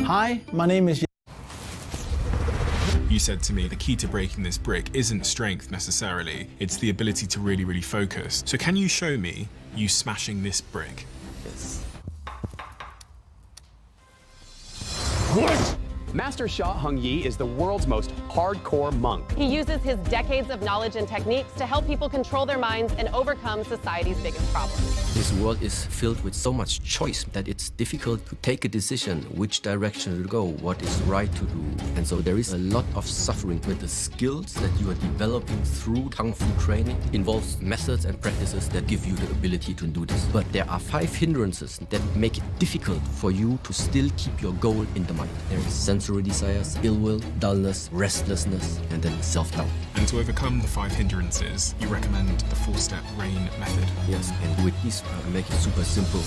Hi, my name is... You said to me the key to breaking this brick isn't strength necessarily, it's the ability to really, really focus. So can you show me you smashing this brick? Yes. Master Sha Hung Yi is the world's most hardcore monk. He uses his decades of knowledge and techniques to help people control their minds and overcome society's biggest problems. This world is filled with so much choice that it's difficult to take a decision which direction to go, what is right to do. And so there is a lot of suffering with the skills that you are developing through Kung Fu training involves methods and practices that give you the ability to do this. But there are 5 hindrances that make it difficult for you to still keep your goal in the mind. There is sensory desires, ill will, dullness, restlessness, and then self-doubt. And to overcome the 5 hindrances, you recommend the 4-step RAIN method. Yes, and with this, I make it super simple.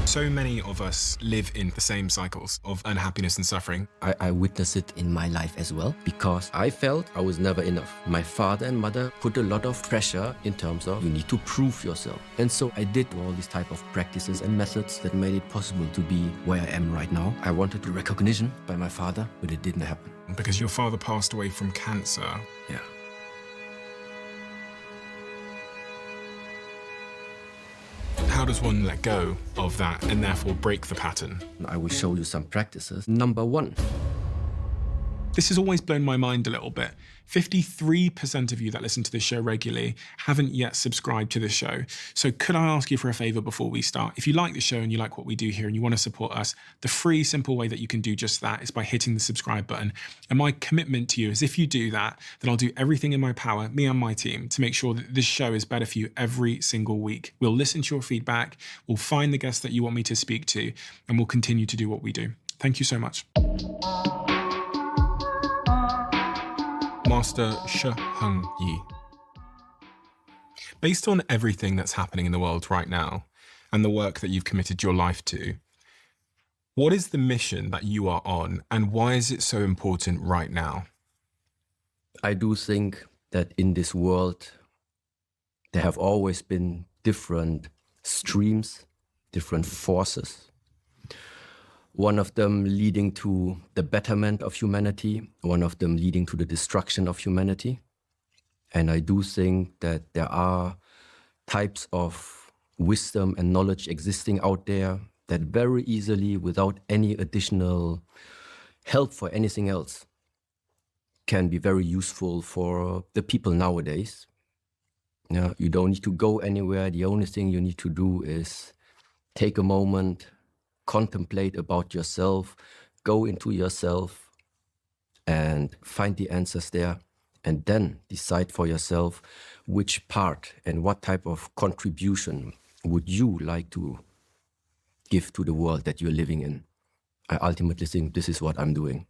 So many of us live in the same cycles of unhappiness and suffering. I witnessed it in my life as well, because I felt I was never enough. My father and mother put a lot of pressure in terms of you need to prove yourself. And so I did all these type of practices and methods that made it possible to be where I am right now. I wanted the recognition by my father, but it didn't happen. Because your father passed away from cancer. Yeah. How does one let go of that and therefore break the pattern? I will show you some practices. Number 1. This has always blown my mind a little bit. 53% of you that listen to this show regularly haven't yet subscribed to the show. So could I ask you for a favor before we start? If you like the show and you like what we do here and you want to support us, the free, simple way that you can do just that is by hitting the subscribe button. And my commitment to you is if you do that, then I'll do everything in my power, me and my team, to make sure that this show is better for you every single week. We'll listen to your feedback, we'll find the guests that you want me to speak to, and we'll continue to do what we do. Thank you so much. Master Sha Hung Yi. Based on everything that's happening in the world right now and the work that you've committed your life to, what is the mission that you are on and why is it so important right now? I do think that in this world, there have always been different streams, different forces. One of them leading to the betterment of humanity, one of them leading to the destruction of humanity. And I do think that there are types of wisdom and knowledge existing out there that very easily, without any additional help for anything else, can be very useful for the people nowadays. Yeah, you don't need to go anywhere. The only thing you need to do is take a moment, contemplate about yourself, go into yourself and find the answers there, and then decide for yourself which part and what type of contribution would you like to give to the world that you're living in. I ultimately think this is what I'm doing.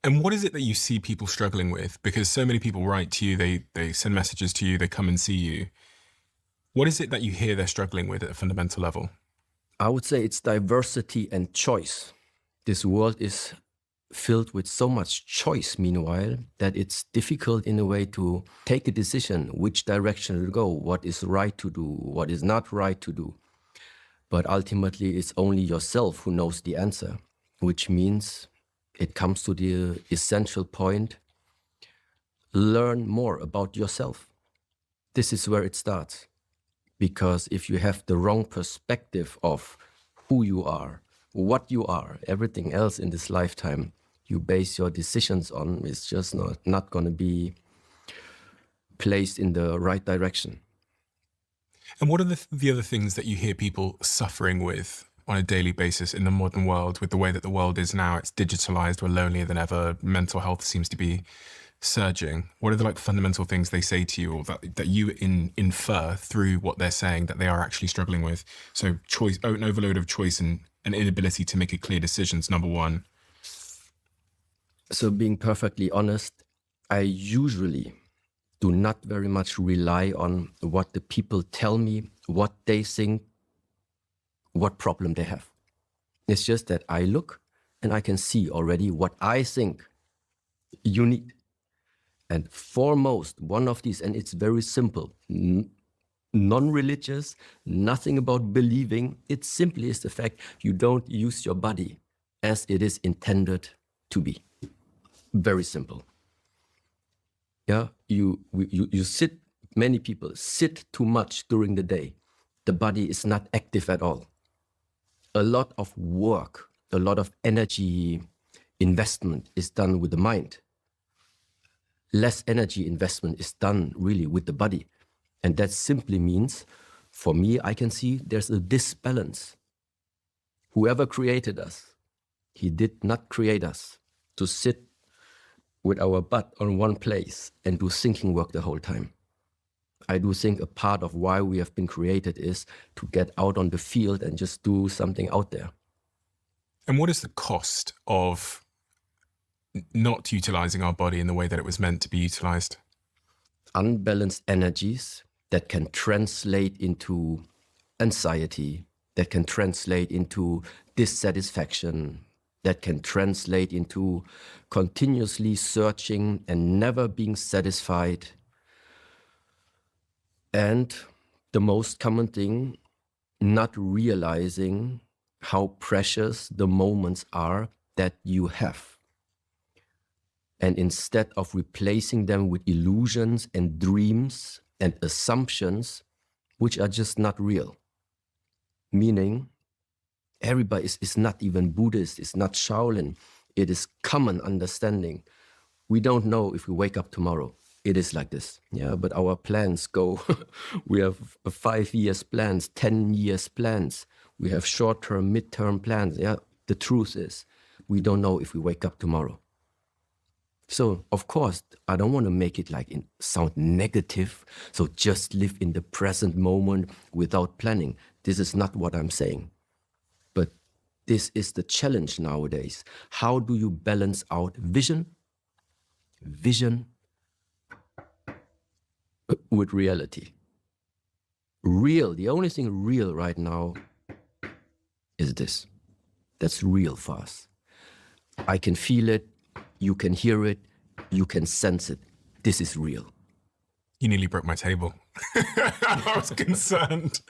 And what is it that you see people struggling with? Because so many people write to you, they send messages to you, they come and see you. What is it that you hear they're struggling with at a fundamental level? I would say it's diversity and choice. This world is filled with so much choice, meanwhile, that it's difficult in a way to take a decision, which direction to go, what is right to do, what is not right to do. But ultimately, it's only yourself who knows the answer, which means it comes to the essential point, learn more about yourself. This is where it starts. Because if you have the wrong perspective of who you are, what you are, everything else in this lifetime you base your decisions on is just not going to be placed in the right direction. And what are the other things that you hear people suffering with on a daily basis in the modern world, with the way that the world is now? It's digitalized, we're lonelier than ever, mental health seems to be surging. What are the fundamental things they say to you, or that you infer through what they're saying that they are actually struggling with? So choice, an overload of choice and an inability to make a clear decisions, number 1. So being perfectly honest, I usually do not very much rely on what the people tell me, what they think, what problem they have. It's just that I look and I can see already what I think you need. And foremost, one of these, and it's very simple, non-religious, nothing about believing. It simply is the fact you don't use your body as it is intended to be. Very simple. Yeah, you sit, many people sit too much during the day. The body is not active at all. A lot of work, a lot of energy investment is done with the mind. Less energy investment is done really with the body. And that simply means, for me, I can see there's a disbalance. Whoever created us, he did not create us to sit with our butt on one place and do thinking work the whole time. I do think a part of why we have been created is to get out on the field and just do something out there. And what is the cost of not utilizing our body in the way that it was meant to be utilized? Unbalanced energies that can translate into anxiety, that can translate into dissatisfaction, that can translate into continuously searching and never being satisfied. And the most common thing, not realizing how precious the moments are that you have. And instead of replacing them with illusions and dreams and assumptions, which are just not real. Meaning, everybody is not even Buddhist, it's not Shaolin. It is common understanding. We don't know if we wake up tomorrow. It is like this, yeah. But our plans go. We have 5 years plans, 10 years plans. We have short-term, mid-term plans. Yeah. The truth is, we don't know if we wake up tomorrow. So, of course, I don't want to make it like sound negative. So just live in the present moment without planning. This is not what I'm saying. But this is the challenge nowadays. How do you balance out vision with reality? Real, the only thing real right now is this. That's real for us. I can feel it, you can hear it, you can sense it. This is real. You nearly broke my table. I was concerned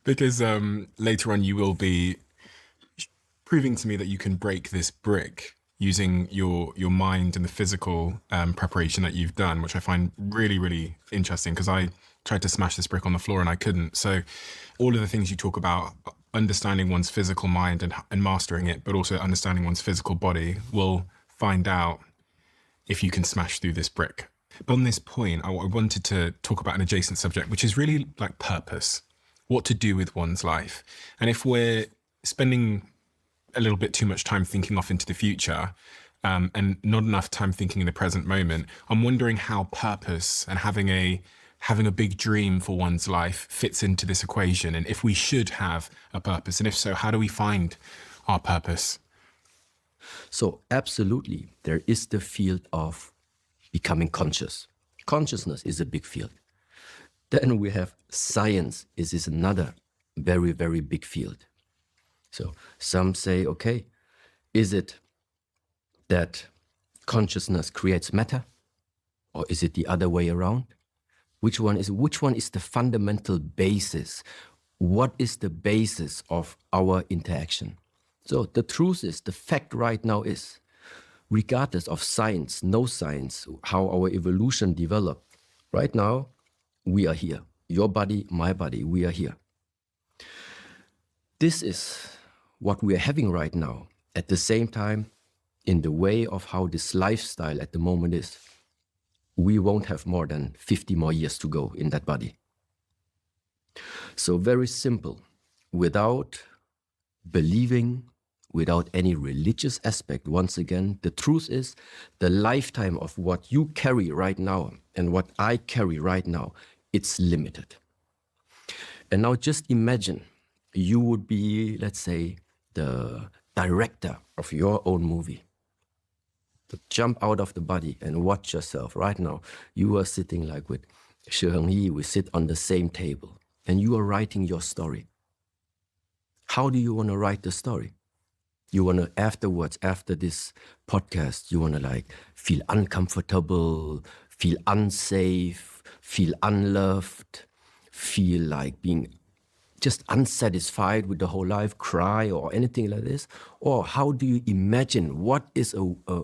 because later on you will be proving to me that you can break this brick using your mind and the physical preparation that you've done, which I find really, really interesting because I tried to smash this brick on the floor and I couldn't. So all of the things you talk about, understanding one's physical mind and mastering it, but also understanding one's physical body, will find out if you can smash through this brick. But on this point, I wanted to talk about an adjacent subject, which is really like purpose, what to do with one's life. And if we're spending a little bit too much time thinking off into the future and not enough time thinking in the present moment, I'm wondering how purpose and having a big dream for one's life fits into this equation, and if we should have a purpose, and if so, how do we find our purpose? So absolutely, there is the field of becoming conscious. Consciousness is a big field. Then we have science. This is another very, very big field. So some say, okay, is it that consciousness creates matter, or is it the other way around? Which one is the fundamental basis? What is the basis of our interaction? So the truth is, the fact right now is, regardless of science, no science, how our evolution developed, right now, we are here. Your body, my body, we are here. This is what we are having right now. At the same time, in the way of how this lifestyle at the moment is, we won't have more than 50 more years to go in that body. So very simple, without believing, without any religious aspect, once again, the truth is the lifetime of what you carry right now and what I carry right now, it's limited. And now just imagine you would be, let's say, the director of your own movie. To jump out of the body and watch yourself right now. You are sitting like with Shi Hengyi, we sit on the same table and you are writing your story. How do you want to write the story? You want to, afterwards, after this podcast, you want to like feel uncomfortable, feel unsafe, feel unloved, feel like being just unsatisfied with the whole life, cry or anything like this? Or how do you imagine what is a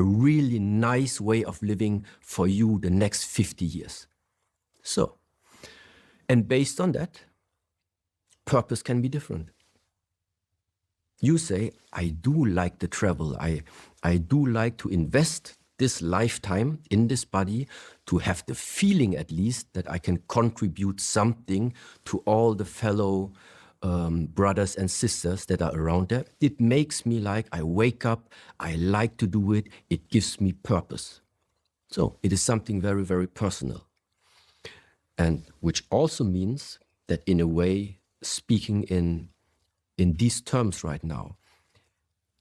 really nice way of living for you the next 50 years? So, and based on that, purpose can be different. You say, I do like the travel. I do like to invest this lifetime in this body to have the feeling at least that I can contribute something to all the fellow brothers and sisters that are around there. It makes me like, I wake up, I like to do it, it gives me purpose. So it is something very, very personal. And which also means that in a way, speaking in these terms right now,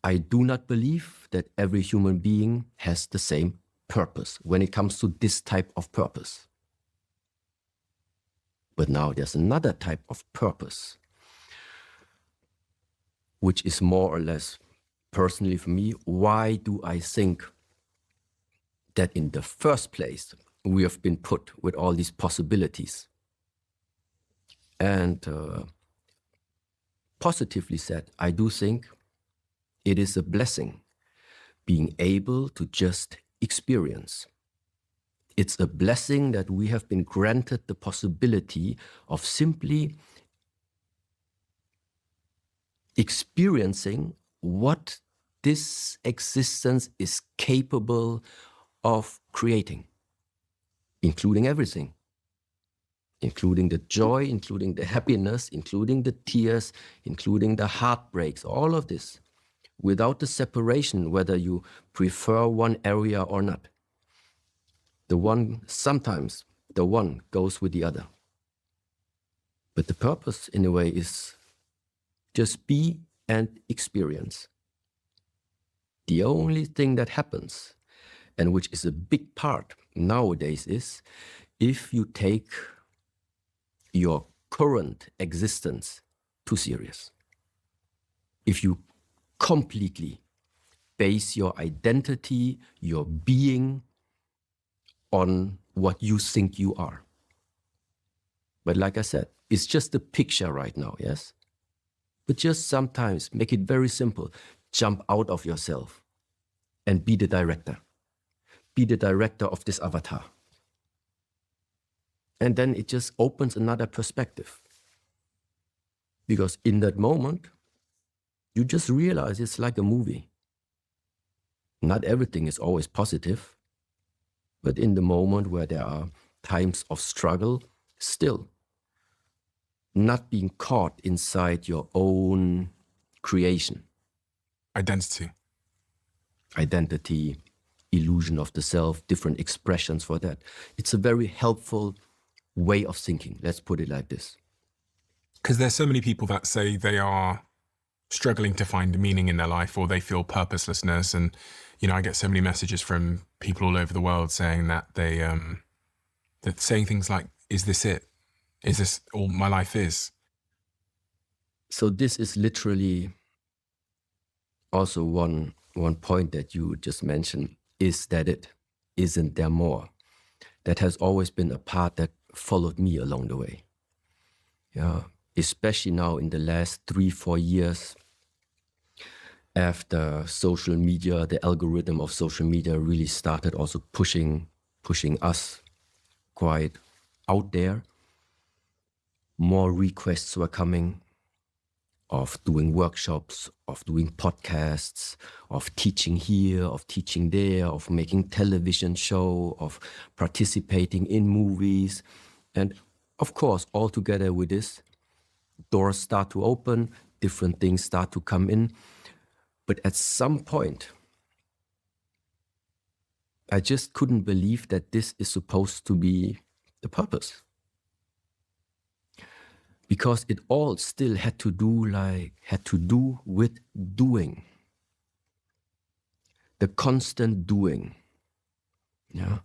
I do not believe that every human being has the same purpose when it comes to this type of purpose. But now there's another type of purpose, which is more or less, personally for me, why do I think that in the first place we have been put with all these possibilities? And positively said, I do think it is a blessing being able to just experience. It's a blessing that we have been granted the possibility of simply experiencing what this existence is capable of creating, including everything, including the joy, including the happiness, including the tears, including the heartbreaks, all of this, without the separation, whether you prefer one area or not. Sometimes the one goes with the other. But the purpose, in a way, is just be and experience. The only thing that happens, and which is a big part nowadays, is if you take your current existence too serious. If you completely base your identity, your being, on what you think you are. But like I said, it's just a picture right now, yes? But just sometimes make it very simple. Jump out of yourself and be the director. Be the director of this avatar. And then it just opens another perspective. Because in that moment, you just realize it's like a movie. Not everything is always positive, but in the moment where there are times of struggle, still not being caught inside your own creation. Identity, illusion of the self, different expressions for that. It's a very helpful way of thinking. Let's put it like this. Because there's so many people that say they are struggling to find meaning in their life, or they feel purposelessness. And, you know, I get so many messages from people all over the world saying that they, that saying things like, is this it? Is this all my life is? So this is literally also one point that you just mentioned. Is that it? Isn't there more? That has always been a part that followed me along the way. Yeah, especially now in the last 3-4 years, after social media, the algorithm of social media really started also pushing us quite out there. More requests were coming of doing workshops, of doing podcasts, of teaching here, of teaching there, of making television show, of participating in movies. And of course, all together with this, doors start to open, different things start to come in. But at some point, I just couldn't believe that this is supposed to be the purpose. Because it all still had to do with doing. The constant doing. Yeah.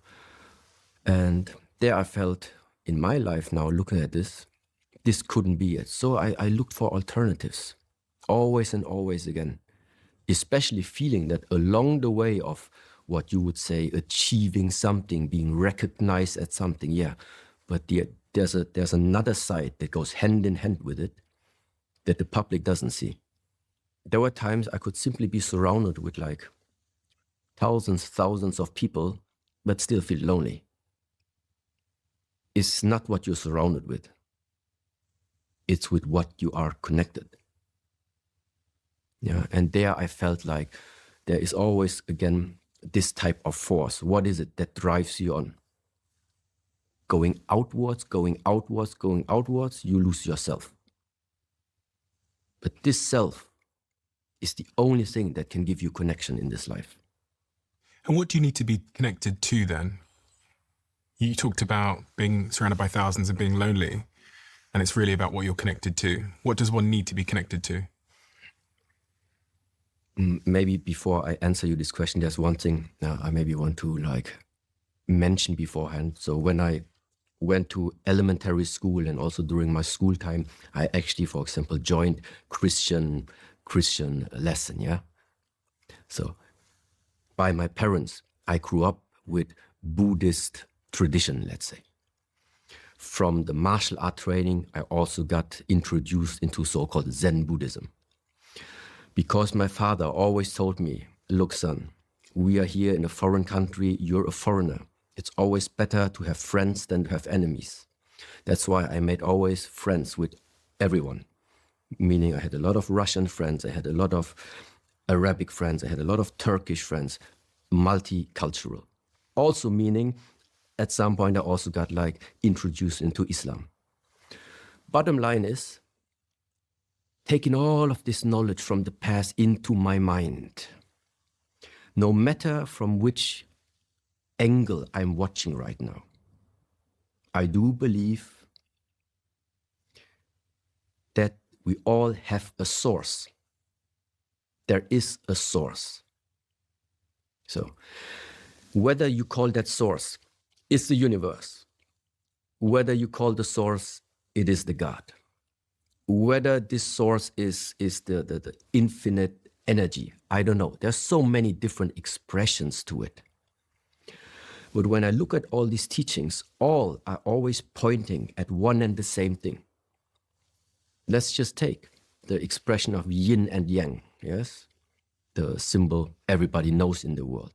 And there I felt in my life now, looking at this couldn't be it. So I looked for alternatives, always and always again, especially feeling that along the way of what you would say, achieving something, being recognized at something, yeah, but there's another side that goes hand in hand with it that the public doesn't see. There were times I could simply be surrounded with like thousands of people, but still feel lonely. It's not what you're surrounded with. It's with what you are connected. Yeah, and there I felt like there is always, again, this type of force. What is it that drives you on? Going outwards, you lose yourself. But this self is the only thing that can give you connection in this life. And what do you need to be connected to then? You talked about being surrounded by thousands and being lonely, and it's really about what you're connected to. What does one need to be connected to? Maybe before I answer you this question, there's one thing I maybe want to like mention beforehand. So when I went to elementary school and also during my school time, I actually, for example, joined Christian lesson, yeah? So by my parents, I grew up with Buddhist tradition, let's say. From the martial art training, I also got introduced into so-called Zen Buddhism. Because my father always told me, look, son, we are here in a foreign country, you're a foreigner. It's always better to have friends than to have enemies. That's why I made always friends with everyone. Meaning I had a lot of Russian friends, I had a lot of Arabic friends, I had a lot of Turkish friends, multicultural. Also meaning, at some point I also got like introduced into Islam. Bottom line is, taking all of this knowledge from the past into my mind, no matter from which angle I'm watching right now, I do believe that we all have a source. There is a source. So whether you call that source is the universe, whether you call the source it is the God, whether this source is the infinite energy, I don't know. There's so many different expressions to it. But when I look at all these teachings, all are always pointing at one and the same thing. Let's just take the expression of yin and yang, yes? The symbol everybody knows in the world.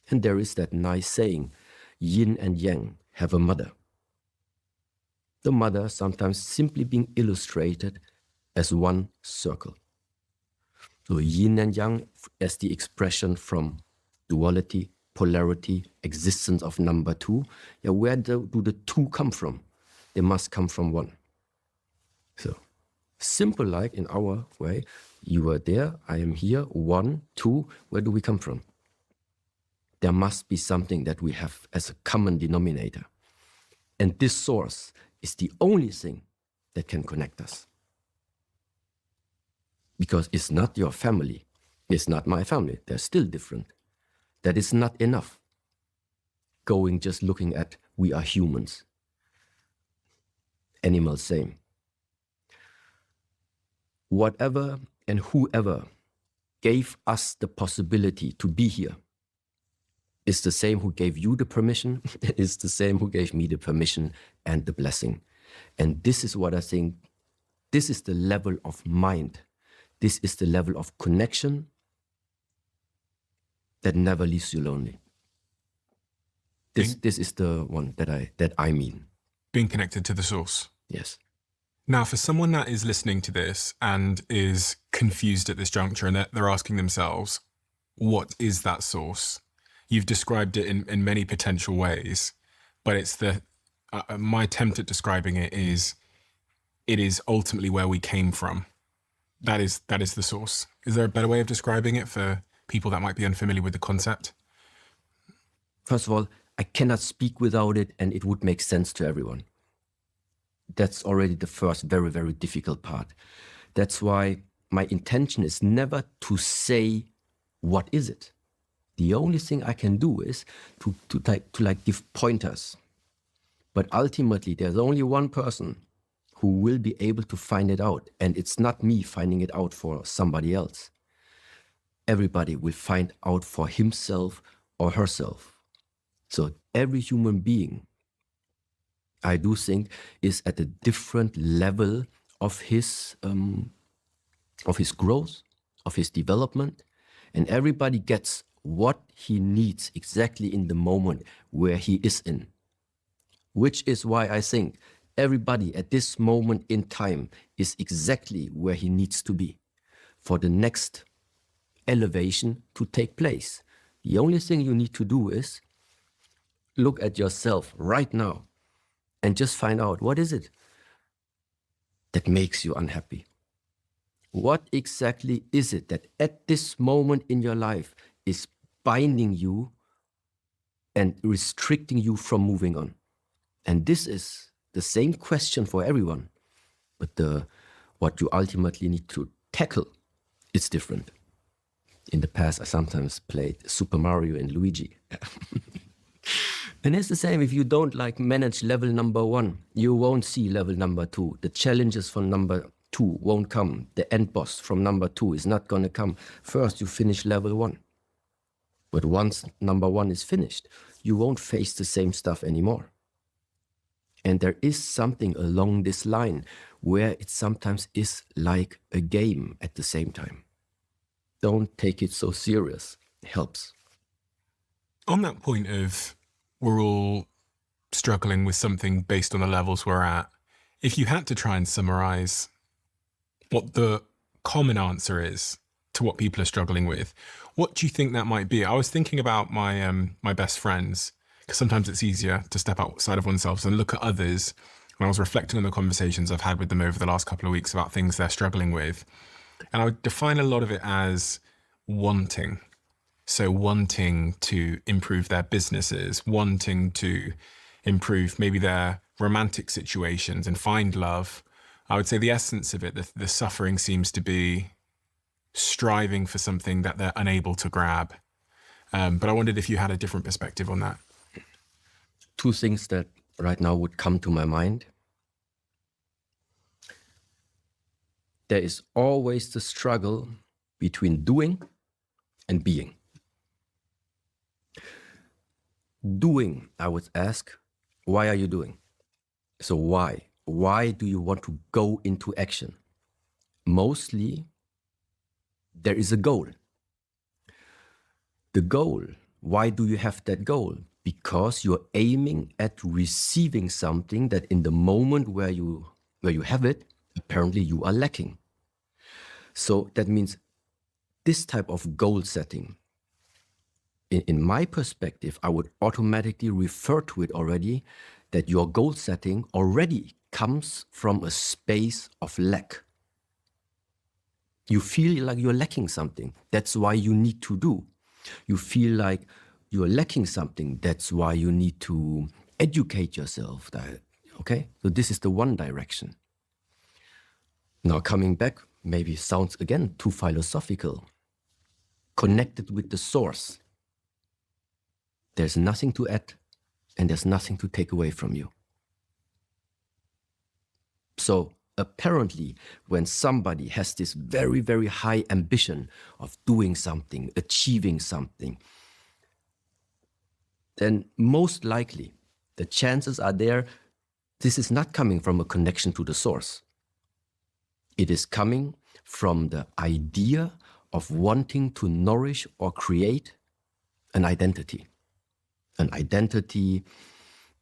And there is that nice saying, yin and yang have a mother. The mother sometimes simply being illustrated as one circle. So yin and yang as the expression from duality, polarity, existence of number two. Yeah, where do the two come from? They must come from one. So simple like in our way, you are there, I am here, one, two, where do we come from? There must be something that we have as a common denominator. And this source is the only thing that can connect us. Because it's not your family, it's not my family, they're still different. That is not enough. Going just looking at we are humans. Animals same. Whatever and whoever gave us the possibility to be here is the same who gave you the permission, is the same who gave me the permission and the blessing. And this is what I think, this is the level of mind. This is the level of connection that never leaves you lonely. This is the one that I mean. Being connected to the source. Yes. Now, for someone that is listening to this and is confused at this juncture and they're asking themselves, what is that source? You've described it in many potential ways, but it's my attempt at describing it is ultimately where we came from. That is the source. Is there a better way of describing it for people that might be unfamiliar with the concept? First of all, I cannot speak without it and it would make sense to everyone. That's already the first very, very difficult part. That's why my intention is never to say, what is it? The only thing I can do is to give pointers. But ultimately, there's only one person who will be able to find it out. And it's not me finding it out for somebody else. Everybody will find out for himself or herself. So every human being I do think, is at a different level of his growth, of his development, and everybody gets what he needs exactly in the moment where he is in. Which is why I think everybody at this moment in time is exactly where he needs to be for the next elevation to take place. The only thing you need to do is look at yourself right now and just find out, what is it that makes you unhappy? What exactly is it that at this moment in your life is binding you and restricting you from moving on? And this is the same question for everyone, but what you ultimately need to tackle is different. In the past, I sometimes played Super Mario and Luigi. And it's the same. If you don't manage level number 1, you won't see level number 2. The challenges from number 2 won't come. The end boss from number 2 is not going to come. First, you finish level 1. But once number 1 is finished, you won't face the same stuff anymore. And there is something along this line where it sometimes is like a game at the same time. Don't take it so serious. It helps. On that point of we're all struggling with something based on the levels we're at, if you had to try and summarize what the common answer is to what people are struggling with, what do you think that might be? I was thinking about my best friends, because sometimes it's easier to step outside of oneself and look at others. When I was reflecting on the conversations I've had with them over the last couple of weeks about things they're struggling with, and I would define a lot of it as wanting. So wanting to improve their businesses, wanting to improve maybe their romantic situations and find love. I would say the essence of it, the suffering seems to be striving for something that they're unable to grab. But I wondered if you had a different perspective on that. 2 things that right now would come to my mind. There is always the struggle between doing and being. Doing, I would ask, why are you doing? So why? Why do you want to go into action? Mostly, there is a goal. The goal, why do you have that goal? Because you're aiming at receiving something that in the moment where you have it, apparently you are lacking. So that means this type of goal setting, in my perspective, I would automatically refer to it already that your goal setting already comes from a space of lack. You feel like you're lacking something. That's why you need to do. You feel like you're lacking something. That's why you need to educate yourself. Okay? So this is the one direction. Now coming back, maybe sounds again too philosophical. Connected with the source. There's nothing to add and there's nothing to take away from you. So apparently, when somebody has this very, very high ambition of doing something, achieving something, then most likely the chances are there this is not coming from a connection to the source. It is coming from the idea of wanting to nourish or create an identity. An identity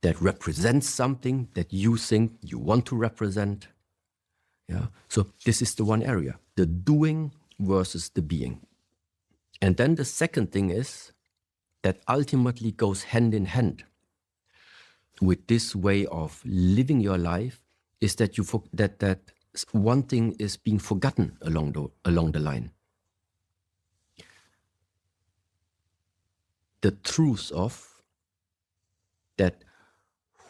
that represents something that you think you want to represent. Yeah. So this is the one area, the doing versus the being. And then the second thing is that ultimately goes hand in hand with this way of living your life is that that one thing is being forgotten along the line. The truth of that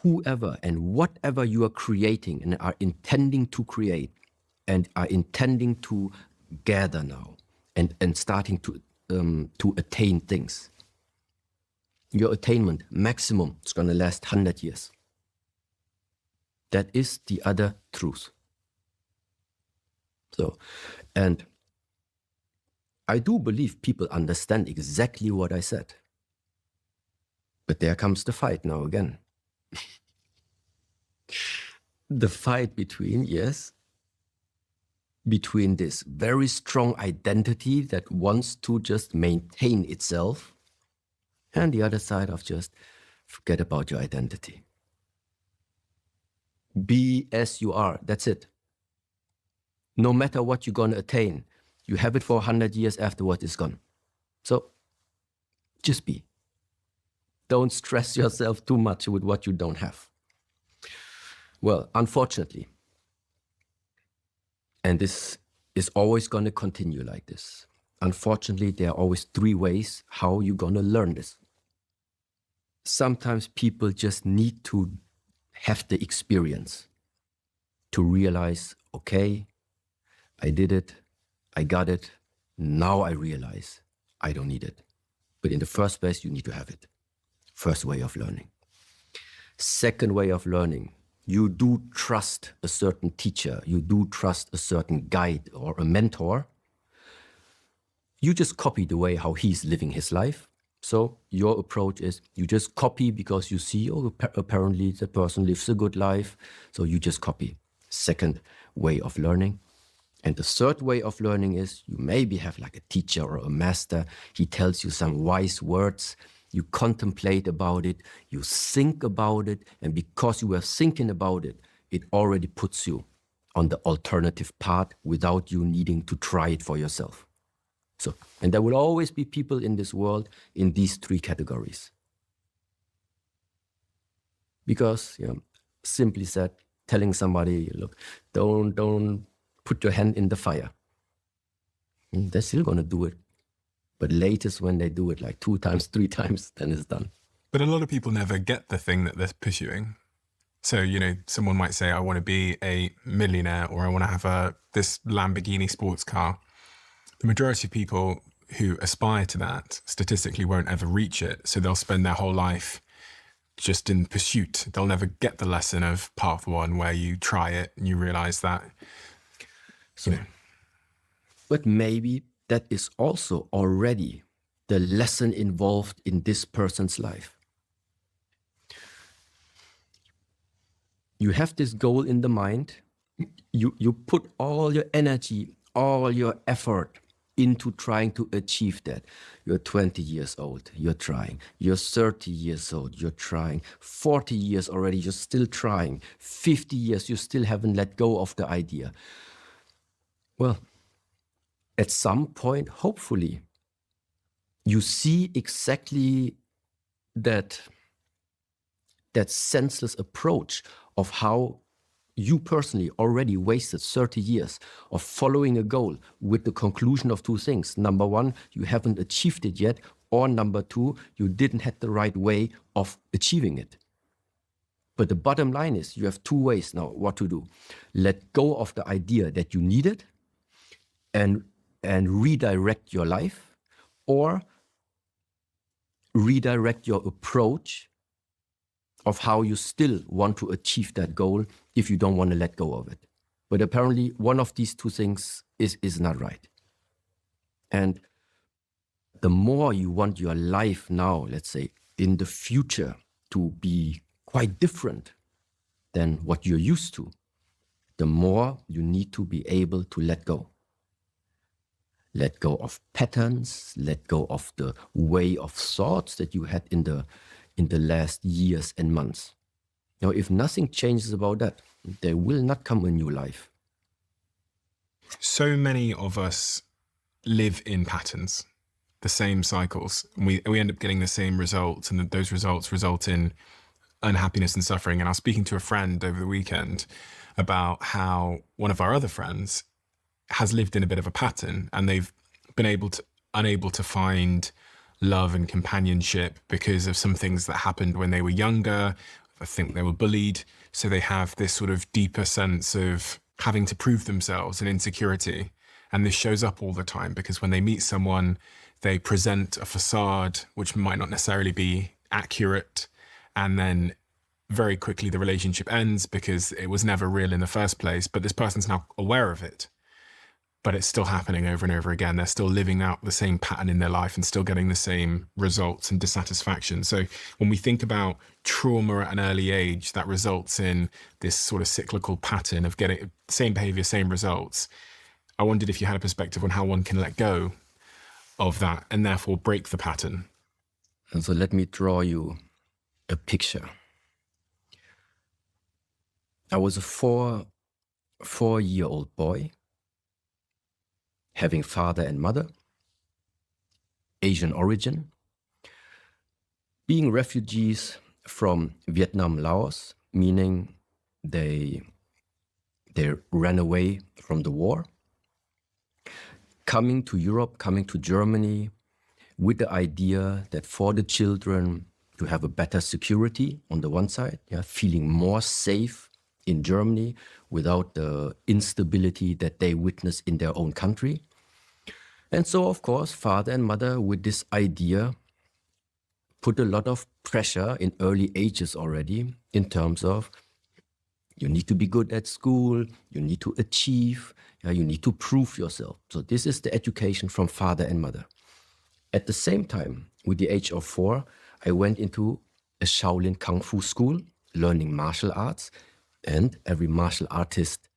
whoever and whatever you are creating and are intending to create and are intending to gather now and starting to attain things. Your attainment maximum is going to last 100 years. That is the other truth. So, and I do believe people understand exactly what I said. But there comes the fight now again. the fight between this very strong identity that wants to just maintain itself and the other side of just forget about your identity. Be as you are, that's it. No matter what you're going to attain, you have it for 100 years, afterwards it's gone. So just be. Don't stress yourself too much with what you don't have. Well, unfortunately, and this is always going to continue like this, unfortunately, there are always 3 ways how you're going to learn this. Sometimes people just need to have the experience to realize, okay, I did it, I got it, now I realize I don't need it. But in the first place, you need to have it. First way of learning. Second way of learning, you do trust a certain teacher, you do trust a certain guide or a mentor. You just copy the way how he's living his life. So your approach is you just copy because you see, oh, apparently the person lives a good life. So you just copy. Second way of learning. And the third way of learning is you maybe have like a teacher or a master. He tells you some wise words. You contemplate about it. You think about it. And because you are thinking about it, it already puts you on the alternative path without you needing to try it for yourself. So, and there will always be people in this world in these 3 categories. Because, simply said, telling somebody, look, don't put your hand in the fire. And they're still going to do it. But latest when they do it like 2 times, 3 times, then it's done. But a lot of people never get the thing that they're pursuing. So, someone might say, I want to be a millionaire, or I want to have this Lamborghini sports car. The majority of people who aspire to that statistically won't ever reach it. So they'll spend their whole life just in pursuit. They'll never get the lesson of path 1 where you try it and you realize that. But maybe that is also already the lesson involved in this person's life. You have this goal in the mind. You put all your energy, all your effort into trying to achieve that. You're 20 years old, you're trying. You're 30 years old, you're trying. 40 years already, you're still trying. 50 years, you still haven't let go of the idea. Well, at some point, hopefully, you see exactly that senseless approach of how you personally already wasted 30 years of following a goal with the conclusion of 2 things. Number 1, you haven't achieved it yet. Or number 2, you didn't have the right way of achieving it. But the bottom line is you have 2 ways now what to do. Let go of the idea that you need it and redirect your life, or redirect your approach of how you still want to achieve that goal if you don't want to let go of it. But apparently one of these 2 things is not right. And the more you want your life now, let's say, in the future to be quite different than what you're used to, the more you need to be able to let go. Let go of patterns, let go of the way of thoughts that you had in the last years and months. Now, if nothing changes about that, there will not come a new life. So many of us live in patterns, the same cycles. We end up getting the same results, and those results result in unhappiness and suffering. And I was speaking to a friend over the weekend about how one of our other friends has lived in a bit of a pattern, and they've been unable to find love and companionship because of some things that happened when they were younger. I think they were bullied. So they have this sort of deeper sense of having to prove themselves and insecurity. And this shows up all the time because when they meet someone, they present a facade which might not necessarily be accurate. And then very quickly the relationship ends because it was never real in the first place. But this person's now aware of it. but it's still happening over and over again. They're still living out the same pattern in their life and still getting the same results and dissatisfaction. So when we think about trauma at an early age, that results in this sort of cyclical pattern of getting same behavior, same results. I wondered if you had a perspective on how one can let go of that and therefore break the pattern. And so let me draw you a picture. I was a four-year-old boy, having father and mother, Asian origin, being refugees from Vietnam, Laos, meaning they ran away from the war, coming to Europe, coming to Germany, with the idea that for the children to have a better security on the one side, feeling more safe in Germany without the instability that they witness in their own country. And so, of course, father and mother with this idea put a lot of pressure in early ages already in terms of you need to be good at school, you need to achieve, you need to prove yourself. So this is the education from father and mother. At the same time, with the age of 4, I went into a Shaolin Kung Fu school, learning martial arts. And every martial artist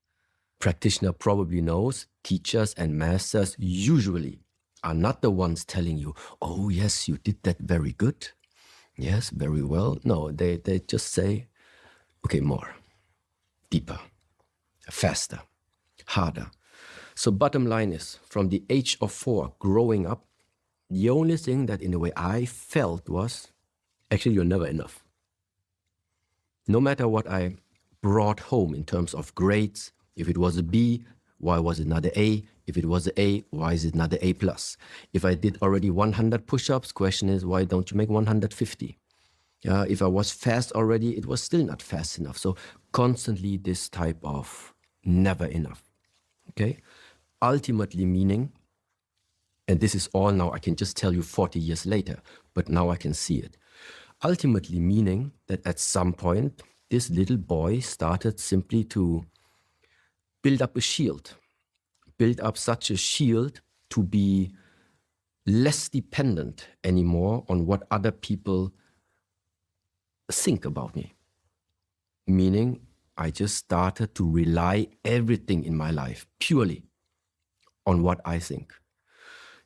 practitioner probably knows teachers and masters usually are not the ones telling you, oh, yes, you did that very good. Yes, very well. No, they just say, okay, more, deeper, faster, harder. So bottom line is, from the age of 4, growing up, the only thing that in a way I felt was, actually, you're never enough. No matter what I brought home in terms of grades, if it was a B, why was it not an A? If it was an A, why is it not an A+? If I did already 100 push-ups, question is, why don't you make 150? If I was fast already, it was still not fast enough. So constantly this type of never enough, okay? Ultimately meaning, and this is all now I can just tell you 40 years later, but now I can see it. Ultimately meaning that at some point, this little boy started simply to build up a shield, build up such a shield to be less dependent anymore on what other people think about me. Meaning, I just started to rely everything in my life purely on what I think.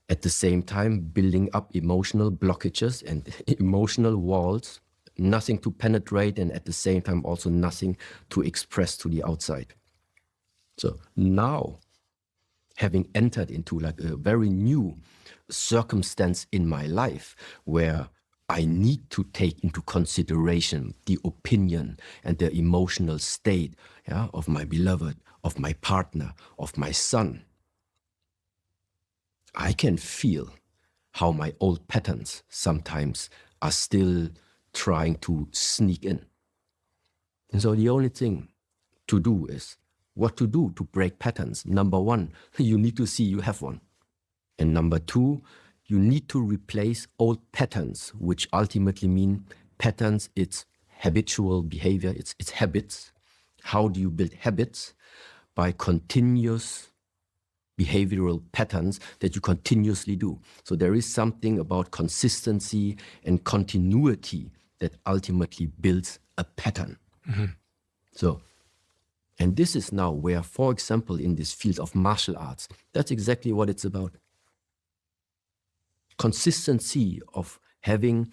At the same time, building up emotional blockages and emotional walls, nothing to penetrate, and at the same time also nothing to express to the outside. So now, having entered into like a very new circumstance in my life where I need to take into consideration the opinion and the emotional state of my beloved, of my partner, of my son, I can feel how my old patterns sometimes are still trying to sneak in. And so the only thing to do is what to do to break patterns. Number 1, you need to see you have one. And number 2, you need to replace old patterns, which ultimately mean patterns, it's habitual behavior, it's habits. How do you build habits? By continuous behavioral patterns that you continuously do. So there is something about consistency and continuity that ultimately builds a pattern. Mm-hmm. So, and this is now where, for example, in this field of martial arts, that's exactly what it's about. Consistency of having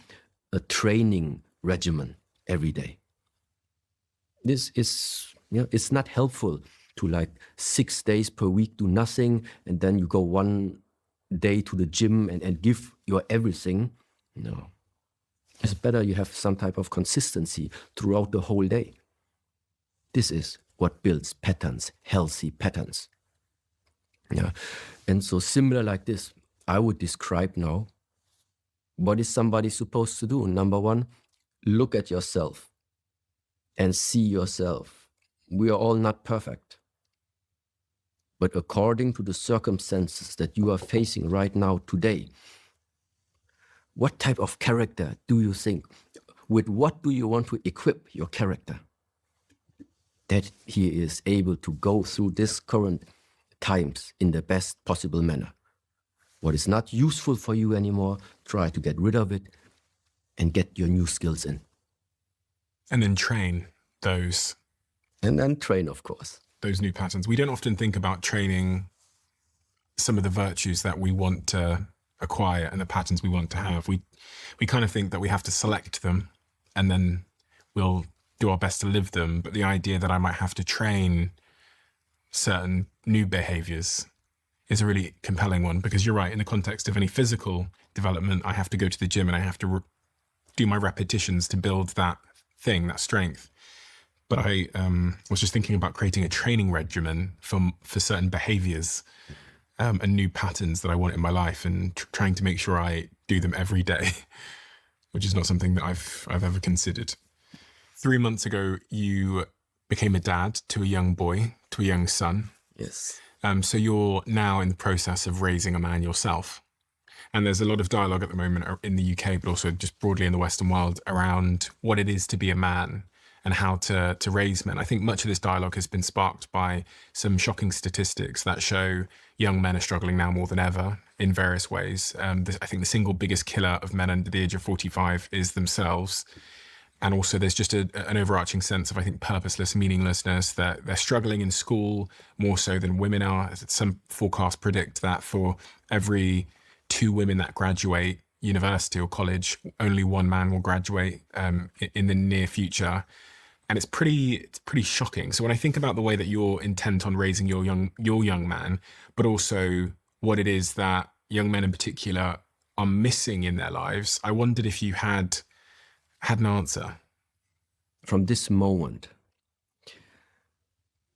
a training regimen every day. This is, it's not helpful to like 6 days per week do nothing and then you go 1 day to the gym and give your everything. No. It's better you have some type of consistency throughout the whole day. This is what builds patterns, healthy patterns. Yeah. And so similar like this, I would describe now, what is somebody supposed to do? Number 1, look at yourself and see yourself. We are all not perfect. But according to the circumstances that you are facing right now today, what type of character do you think? With what do you want to equip your character? That he is able to go through this current times in the best possible manner. What is not useful for you anymore, try to get rid of it and get your new skills in. And then train those. And then train, of course. Those new patterns. We don't often think about training some of the virtues that we want to acquire and the patterns we want to have. We kind of think that we have to select them and then we'll do our best to live them. But the idea that I might have to train certain new behaviors is a really compelling one, because you're right, in the context of any physical development, I have to go to the gym and I have to do my repetitions to build that thing, that strength. But I was just thinking about creating a training regimen for certain behaviors and new patterns that I want in my life, and trying to make sure I do them every day, which is not something that I've ever considered. 3 months ago, you became a dad to a young boy, to a young son. Yes. So you're now in the process of raising a man yourself. And there's a lot of dialogue at the moment in the UK, but also just broadly in the Western world, around what it is to be a man and how to raise men. I think much of this dialogue has been sparked by some shocking statistics that show young men are struggling now more than ever in various ways. I think the single biggest killer of men under the age of 45 is themselves. And also there's just an overarching sense of, I think, purposeless meaninglessness, that they're struggling in school more so than women are. Some forecasts predict that for every 2 women that graduate university or college, only 1 man will graduate in the near future. And it's pretty shocking. So when I think about the way that you're intent on raising your young man, but also what it is that young men in particular are missing in their lives, I wondered if you had an answer. From this moment,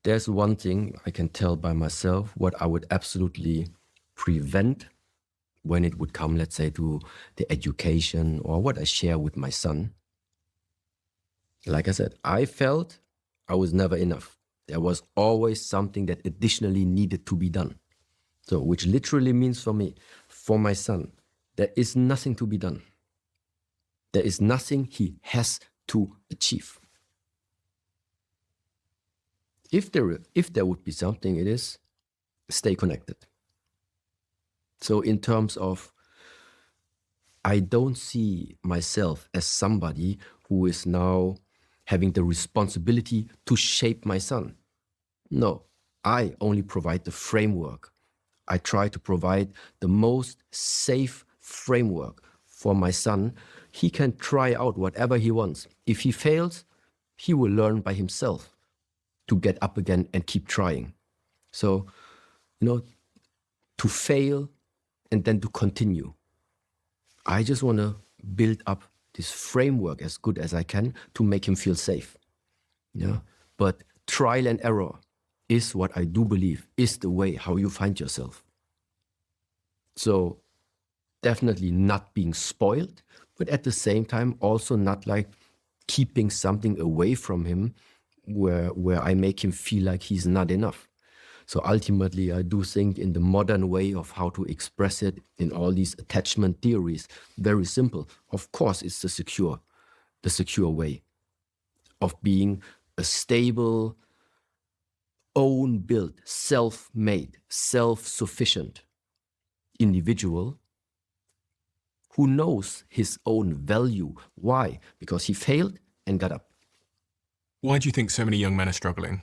there's one thing I can tell by myself, what I would absolutely prevent when it would come, let's say, to the education or what I share with my son. Like I said, I felt I was never enough. There was always something that additionally needed to be done. So, which literally means for me, for my son, there is nothing to be done. There is nothing he has to achieve. If there would be something, it is stay connected. So in terms of, I don't see myself as somebody who is now having the responsibility to shape my son. No, I only provide the framework. I try to provide the most safe framework for my son. He can try out whatever he wants. If he fails, he will learn by himself to get up again and keep trying. So, to fail and then to continue. I just want to build up this framework as good as I can to make him feel safe. Yeah. But trial and error is what I do believe is the way how you find yourself. So definitely not being spoiled, but at the same time also not like keeping something away from him where I make him feel like he's not enough. So ultimately, I do think in the modern way of how to express it in all these attachment theories, very simple. Of course, it's the secure way of being a stable, own-built, self-made, self-sufficient individual who knows his own value. Why? Because he failed and got up. Why do you think so many young men are struggling?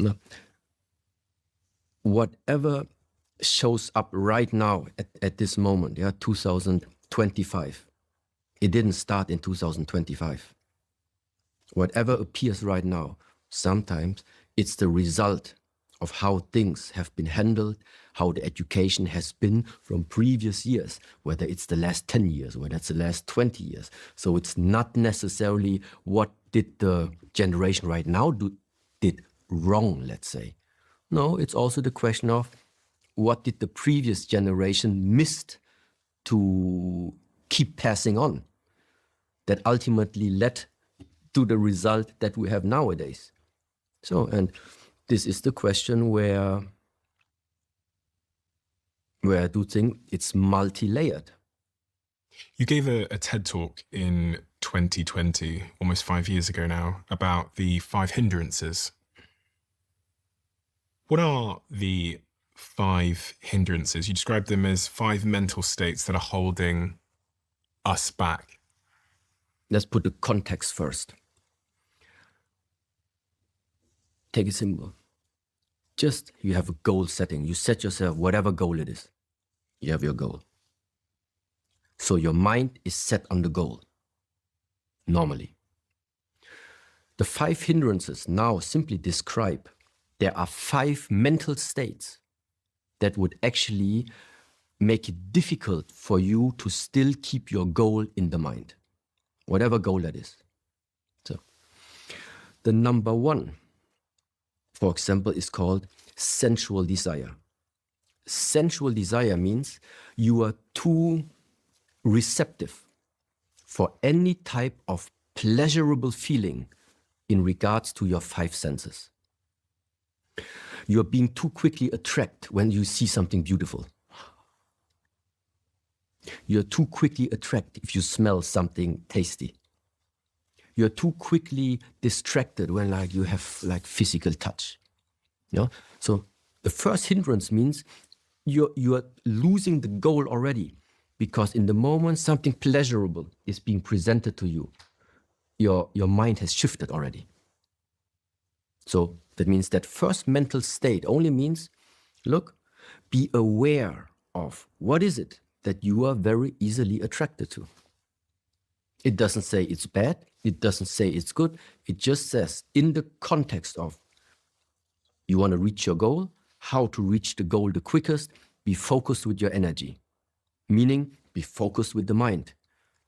No. Whatever shows up right now at this moment, 2025, it didn't start in 2025. Whatever appears right now, sometimes it's the result of how things have been handled, how the education has been from previous years, whether it's the last 10 years, whether it's the last 20 years. So it's not necessarily what did the generation right now did wrong, let's say. No, it's also the question of what did the previous generation missed to keep passing on that ultimately led to the result that we have nowadays. So, and this is the question where I do think it's multi-layered. You gave a TED talk in 2020, almost 5 years ago now, about the 5 hindrances. What are the 5 hindrances? You describe them as 5 mental states that are holding us back. Let's put the context first. Take it simple. Just you have a goal setting. You set yourself whatever goal it is. You have your goal. So your mind is set on the goal. Normally. The 5 hindrances now simply describe there are 5 mental states that would actually make it difficult for you to still keep your goal in the mind, whatever goal that is. So, the number 1, for example, is called sensual desire. Sensual desire means you are too receptive for any type of pleasurable feeling in regards to your 5 senses. You are being too quickly attracted when you see something beautiful. You're too quickly attracted if you smell something tasty. You're too quickly distracted when you have physical touch. You know? So the first hindrance means you are losing the goal already, because in the moment something pleasurable is being presented to you, your mind has shifted already. So that means that first mental state only means, look, be aware of what is it that you are very easily attracted to. It doesn't say it's bad. It doesn't say it's good. It just says in the context of you want to reach your goal, how to reach the goal the quickest, be focused with your energy. Meaning, be focused with the mind.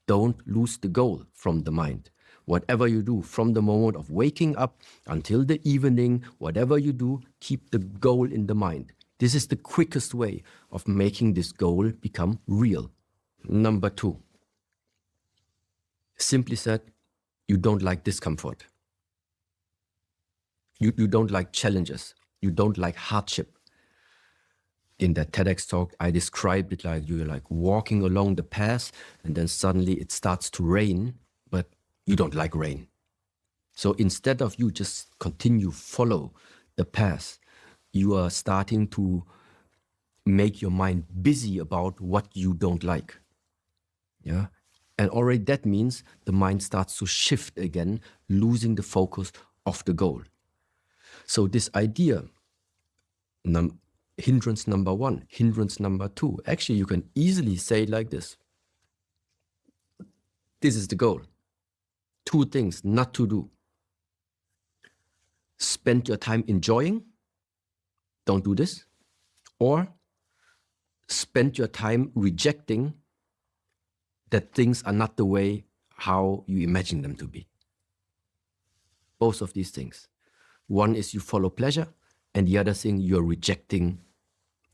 Don't lose the goal from the mind. Whatever you do from the moment of waking up until the evening, whatever you do, keep the goal in the mind. This is the quickest way of making this goal become real. Number 2. Simply said, you don't like discomfort. You don't like challenges. You don't like hardship. In that TEDx talk, I described it like you're like walking along the path and then suddenly it starts to rain, but you don't like rain. So instead of you just continue follow the path, you are starting to make your mind busy about what you don't like. Yeah. And already that means the mind starts to shift again, losing the focus of the goal. So this idea, hindrance number 1, hindrance number 2, actually you can easily say it like this. This is the goal. 2 things not to do. Spend your time enjoying. Don't do this. Or spend your time rejecting that things are not the way how you imagine them to be. Both of these things. One is you follow pleasure, and the other thing, you're rejecting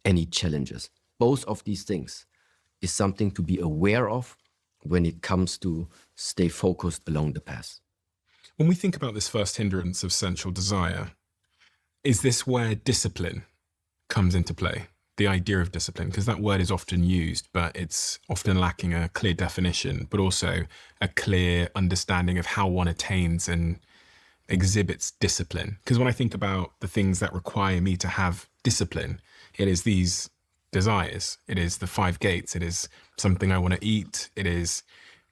any challenges. Both of these things is something to be aware of when it comes to stay focused along the path. When we think about this first hindrance of sensual desire, is this where discipline comes into play? The idea of discipline, because that word is often used, but it's often lacking a clear definition, but also a clear understanding of how one attains and exhibits discipline. Because when I think about the things that require me to have discipline, it is these desires. It is the 5 gates. It is something I want to eat. It is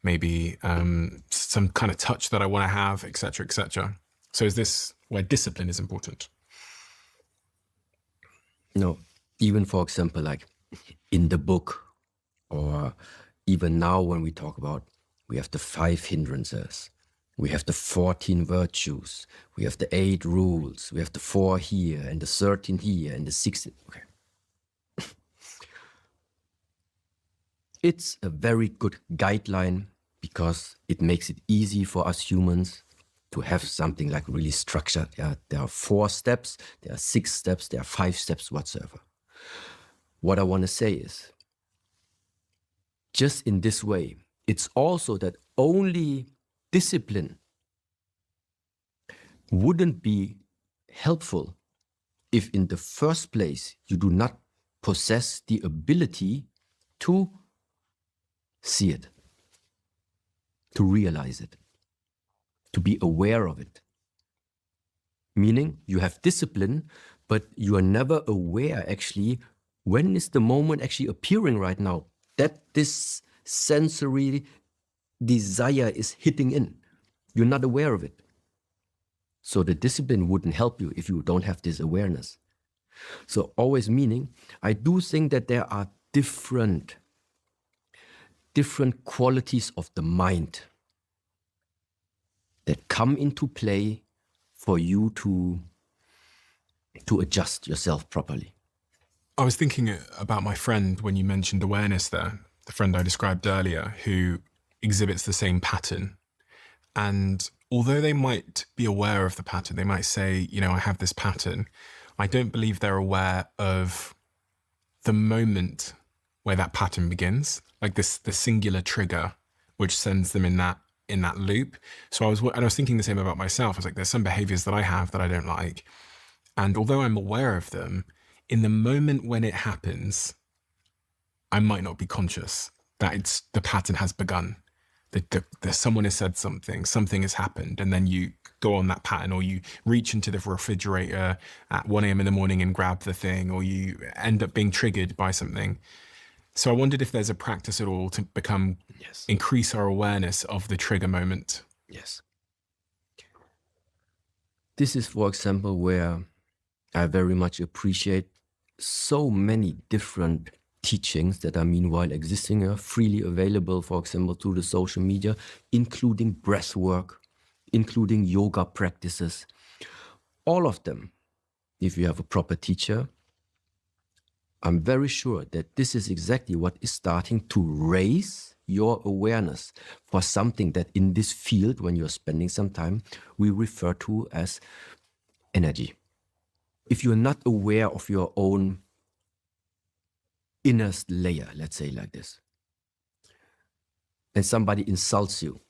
maybe some kind of touch that I want to have, etc., etc. So is this where discipline is important? No. Even, for example, like in the book, or even now when we talk about, we have the 5 hindrances, we have the 14 virtues, we have the 8 rules, we have the 4 here, and the 13 here, and the 16. Okay. It's a very good guideline because it makes it easy for us humans to have something like really structured. Yeah, there are 4 steps, there are 6 steps, there are 5 steps whatsoever. What I want to say is, just in this way, it's also that only discipline wouldn't be helpful if in the first place you do not possess the ability to see it. to realize it, to be aware of it. Meaning you have discipline, but you are never aware actually when is the moment actually appearing right now that this sensory desire is hitting in. You're not aware of it. So the discipline wouldn't help you if you don't have this awareness. So always meaning, I do think that there are different qualities of the mind that come into play for you to adjust yourself properly. I was thinking about my friend when you mentioned awareness there, the friend I described earlier who exhibits the same pattern. And although they might be aware of the pattern, they might say, you know, I have this pattern, I don't believe they're aware of the moment where that pattern begins, like the singular trigger, which sends them in that loop. So I was thinking the same about myself. I was like, there's some behaviors that I have that I don't like. And although I'm aware of them, in the moment when it happens, I might not be conscious that the pattern has begun. Someone has said something has happened, and then you go on that pattern, or you reach into the refrigerator at 1 a.m. in the morning and grab the thing, or you end up being triggered by something. So I wondered if there's a practice at all to increase our awareness of the trigger moment. Yes. This is, for example, where I very much appreciate so many different teachings that are meanwhile existing, freely available, for example, through the social media, including breath work, including yoga practices. All of them, if you have a proper teacher, I'm very sure that this is exactly what is starting to raise your awareness for something that in this field, when you're spending some time, we refer to as energy. If you're not aware of your own innerst layer, let's say like this, and somebody insults you,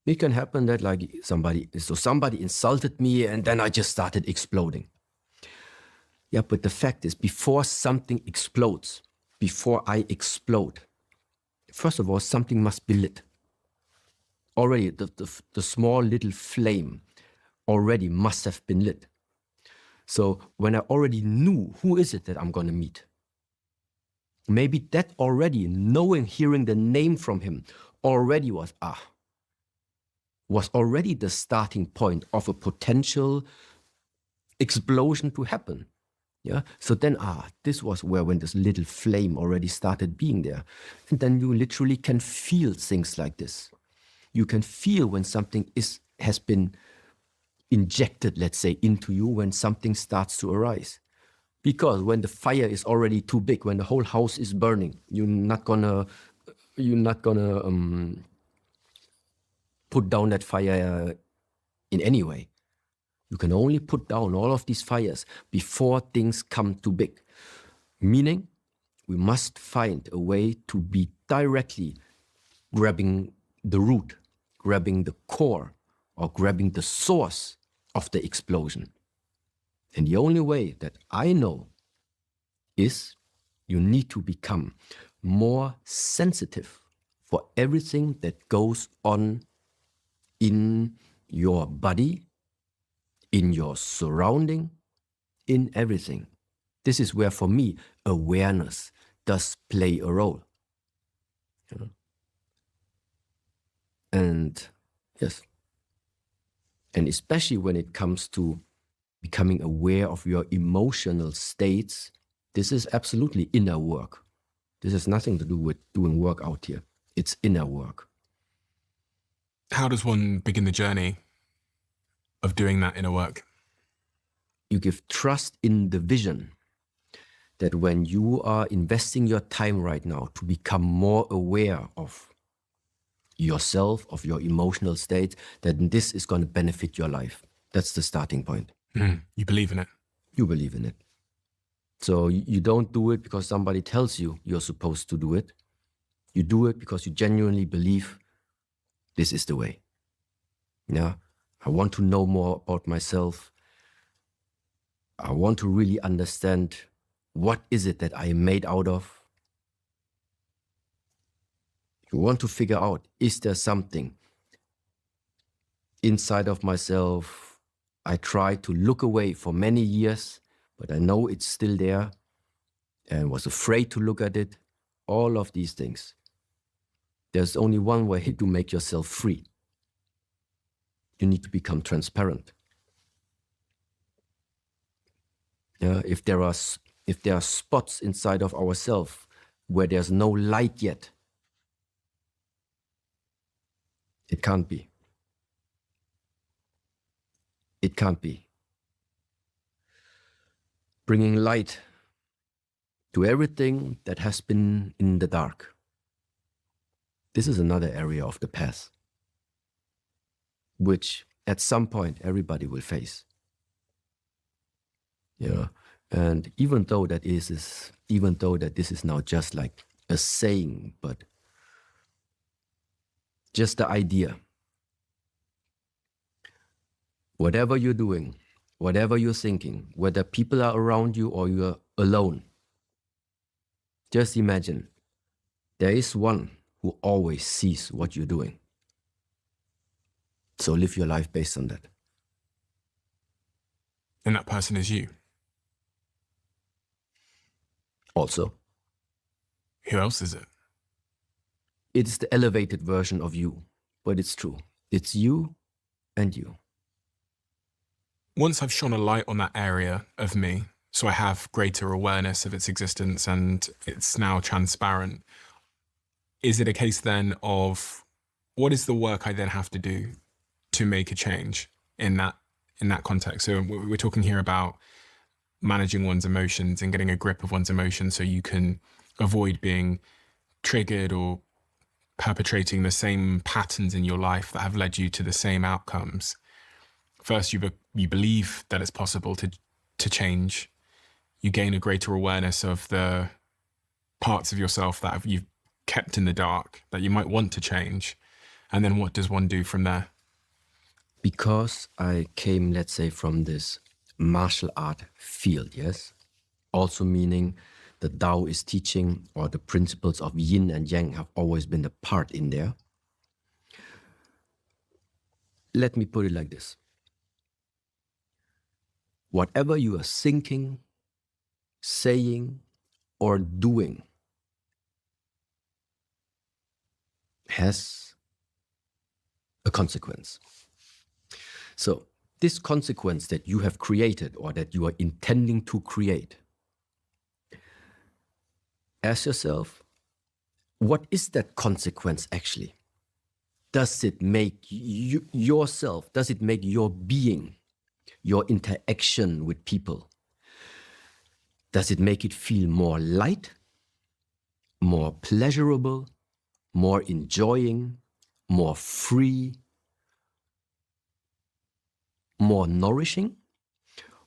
it can happen that like somebody insulted me and then I just started exploding. Yeah, but the fact is, before something explodes, before I explode, first of all, something must be lit. Already, the small little flame already must have been lit. So when I already knew who is it that I'm going to meet, maybe that already, hearing the name from him, already was already the starting point of a potential explosion to happen. Yeah. So then, this was where when this little flame already started being there. And then you literally can feel things like this. You can feel when something has been injected, let's say, into you, when something starts to arise. Because when the fire is already too big, when the whole house is burning, you're not gonna put down that fire in any way. You can only put down all of these fires before things come too big. Meaning, we must find a way to be directly grabbing the root, grabbing the core, or grabbing the source of the explosion. And the only way that I know is you need to become more sensitive for everything that goes on in your body, in your surrounding, in everything. This is where, for me, awareness does play a role. And yes, and especially when it comes to becoming aware of your emotional states, this is absolutely inner work. This has nothing to do with doing work out here. It's inner work. How does one begin the journey of doing that inner work? You give trust in the vision that when you are investing your time right now to become more aware of yourself, of your emotional state, that this is going to benefit your life. That's the starting point. You believe in it. You believe in it. So you don't do it because somebody tells you you're supposed to do it. You do it because you genuinely believe this is the way. Yeah. I want to know more about myself. I want to really understand what is it that I am made out of. You want to figure out, is there something inside of myself. I tried to look away for many years, but I know it's still there and was afraid to look at it. All of these things. There's only one way to make yourself free. You need to become transparent. If there are spots inside of ourselves where there's no light yet, it can't be. It can't be. Bringing light to everything that has been in the dark. This is another area of the path, which at some point everybody will face. And even though this is now just like a saying, but just the idea. Whatever you're doing, whatever you're thinking, whether people are around you or you're alone, just imagine there is one who always sees what you're doing. So live your life based on that. And that person is you. Also, Who else is it? it's the elevated version of you, but it's true. It's you and you. Once I've shone a light on that area of me, so I have greater awareness of its existence and it's now transparent, is it a case then of what is the work I then have to do to make a change in that context? So we're talking here about managing one's emotions and getting a grip of one's emotions so you can avoid being triggered or perpetrating the same patterns in your life that have led you to the same outcomes. First, you believe that it's possible to change. You gain a greater awareness of the parts of yourself that you've kept in the dark that you might want to change. And then what does one do from there? Because I came, let's say, from this martial art field, yes? Also meaning the Tao is teaching, or the principles of yin and yang have always been a part in there. Let me put it like this. Whatever you are thinking, saying, or doing has a consequence. So this consequence that you have created or that you are intending to create, ask yourself, what is that consequence actually? Does it make yourself, does it make your being, your interaction with people, does it make it feel more light, more pleasurable, more enjoying, more free, more nourishing?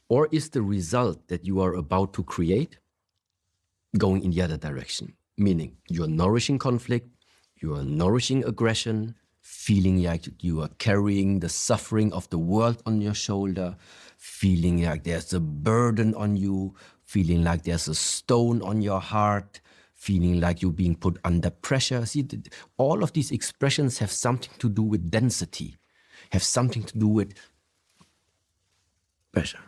Or is the result that you are about to create going in the other direction? Meaning you're nourishing conflict, you are nourishing aggression, feeling like you are carrying the suffering of the world on your shoulder, feeling like there's a burden on you, feeling like there's a stone on your heart, feeling like you're being put under pressure. See, all of these expressions have something to do with density, have something to do with pressure.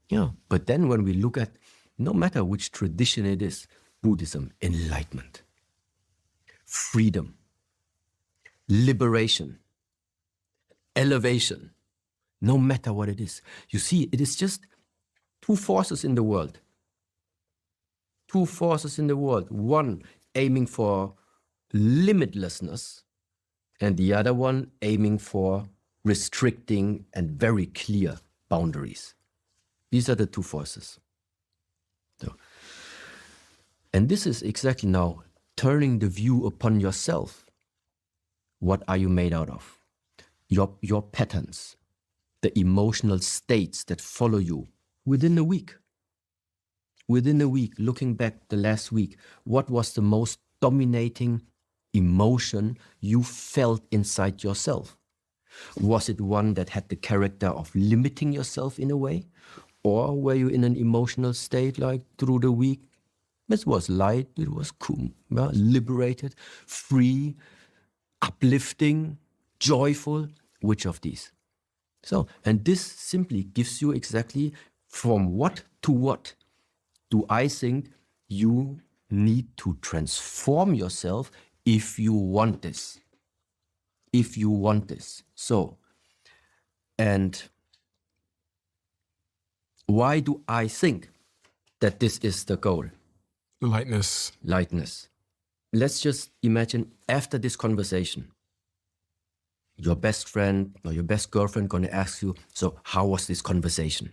Yeah, but then when we look at, no matter which tradition it is, Buddhism, enlightenment, freedom, liberation, elevation, no matter what it is. You see, it is just two forces in the world. Two forces in the world. One aiming for limitlessness, and the other one aiming for restricting and very clear boundaries. These are the two forces. So, and this is exactly now turning the view upon yourself. What are you made out of? Your patterns, the emotional states that follow you within a week. Within a week, looking back the last week, what was the most dominating emotion you felt inside yourself? Was it one that had the character of limiting yourself in a way? Or were you in an emotional state like through the week? It was light, it was cool, liberated, free, uplifting, joyful. Which of these? So, and this simply gives you exactly from what to what do I think you need to transform yourself if you want this. If you want this. So, and why do I think that this is the goal? Lightness. Lightness. Let's just imagine after this conversation, your best friend or your best girlfriend gonna ask you, so how was this conversation?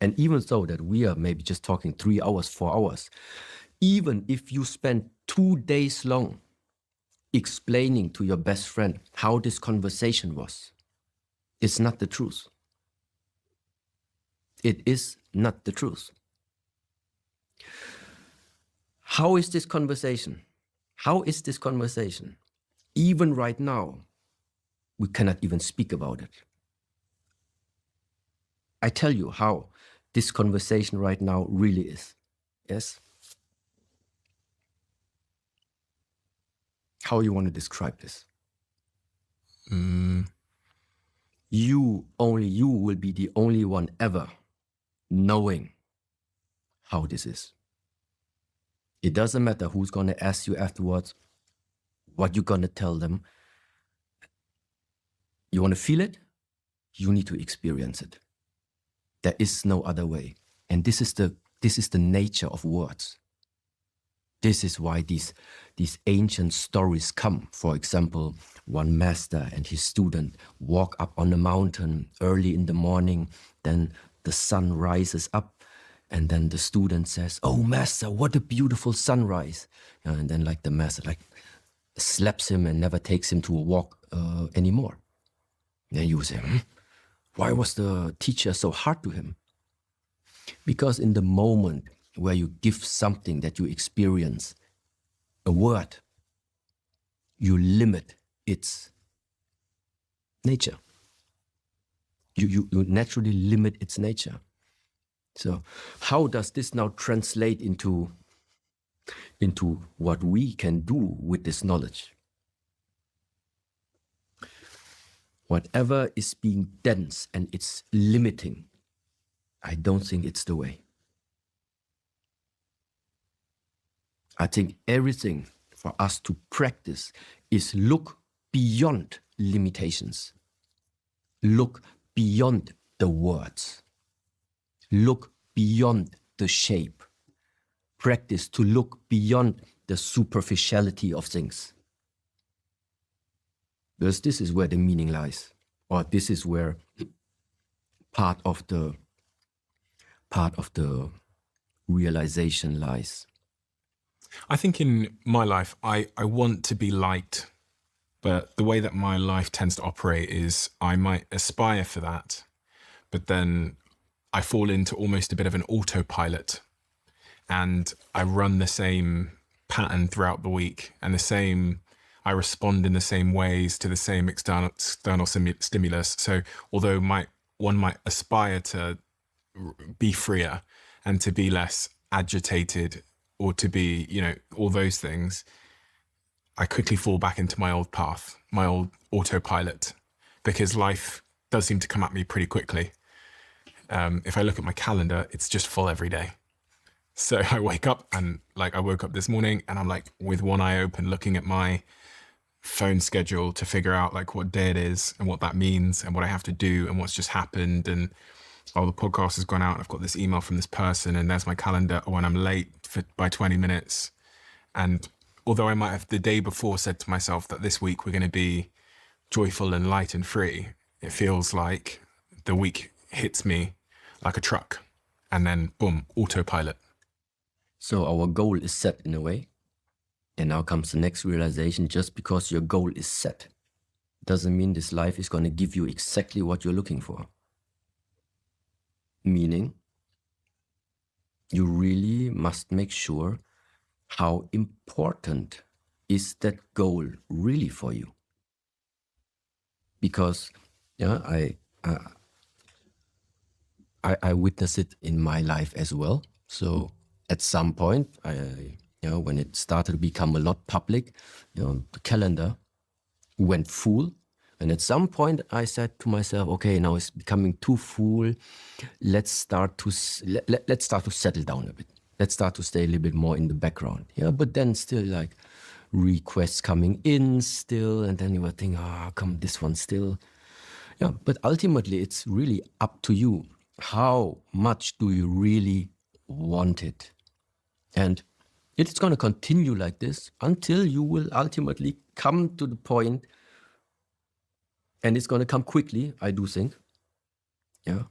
And even though that we are maybe just talking 3 hours, 4 hours, even if you spend 2 days long explaining to your best friend how this conversation was, it's not the truth. It is not the truth. How is this conversation? How is this conversation? Even right now, we cannot even speak about it. I tell you how this conversation right now really is. Yes? How you want to describe this? Only you will be the only one ever knowing how this is. It doesn't matter who's going to ask you afterwards, what you're going to tell them. You want to feel it? You need to experience it. There is no other way. And this is the nature of words. This is why these ancient stories come. For example, one master and his student walk up on a mountain early in the morning, then the sun rises up, and then the student says, "Oh, master, what a beautiful sunrise." And then like the master slaps him and never takes him to a walk anymore. Then you say, why was the teacher so hard to him? Because in the moment where you give something that you experience, a word, you limit its nature. You naturally limit its nature. So how does this now translate into what we can do with this knowledge? Whatever is being dense and it's limiting, I don't think it's the way. I think everything for us to practice is look beyond limitations. Look beyond the words. Look beyond the shape. Practice to look beyond the superficiality of things. Because this is where the meaning lies, or this is where part of the realization lies. I think in my life, I want to be light, but the way that my life tends to operate is I might aspire for that, but then I fall into almost a bit of an autopilot, and I run the same pattern throughout the week, and I respond in the same ways to the same external stimulus. So although one might aspire to be freer and to be less agitated or to be, all those things, I quickly fall back into my old path, my old autopilot, because life does seem to come at me pretty quickly. If I look at my calendar, it's just full every day. So I wake up and I woke up this morning and I'm with one eye open looking at my phone schedule to figure out what day it is and what that means and what I have to do and what's just happened. And the podcast has gone out and I've got this email from this person and there's my calendar when I'm late by 20 minutes. And although I might have the day before said to myself that this week we're going to be joyful and light and free, it feels like the week hits me like a truck and then boom, autopilot. So our goal is set in a way. And now comes the next realization: just because your goal is set doesn't mean this life is going to give you exactly what you're looking for. Meaning, you really must make sure how important is that goal really for you. Because I witness it in my life as well. So at some point, when it started to become a lot public, the calendar went full And at some point I said to myself, okay, now it's becoming too full. Let's start to settle down a bit. Let's start to stay a little bit more in the background. Yeah, but then still like requests coming in still, and then you were thinking, come this one still. Yeah, but ultimately it's really up to you. How much do you really want it? And it's going to continue like this until you will ultimately come to the point, and it's going to come quickly, I do think, yeah,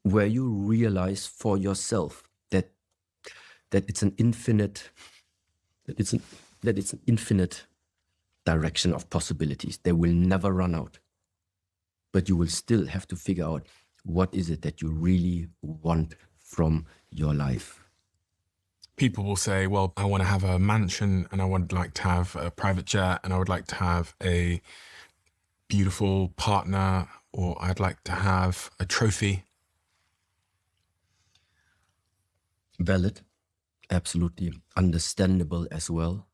where you realize for yourself that it's an infinite, that it's an infinite direction of possibilities. They will never run out. But you will still have to figure out what is it that you really want from your life. People will say, well, I want to have a mansion, and I would like to have a private jet, and I would like to have a beautiful partner, or I'd like to have a trophy. Valid, absolutely understandable as well.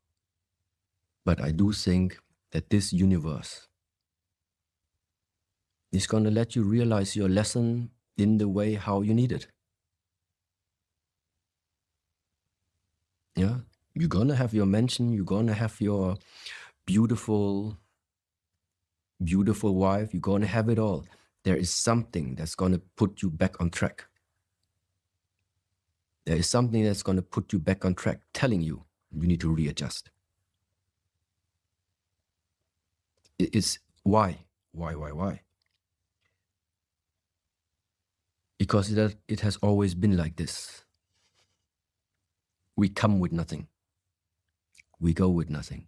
But I do think that this universe is going to let you realize your lesson in the way how you need it. Yeah, you're going to have your mansion, you're going to have your beautiful, beautiful wife, you're going to have it all. There is something that's going to put you back on track. There is something that's going to put you back on track, telling you need to readjust. It's why? Because it has always been like this. We come with nothing. We go with nothing.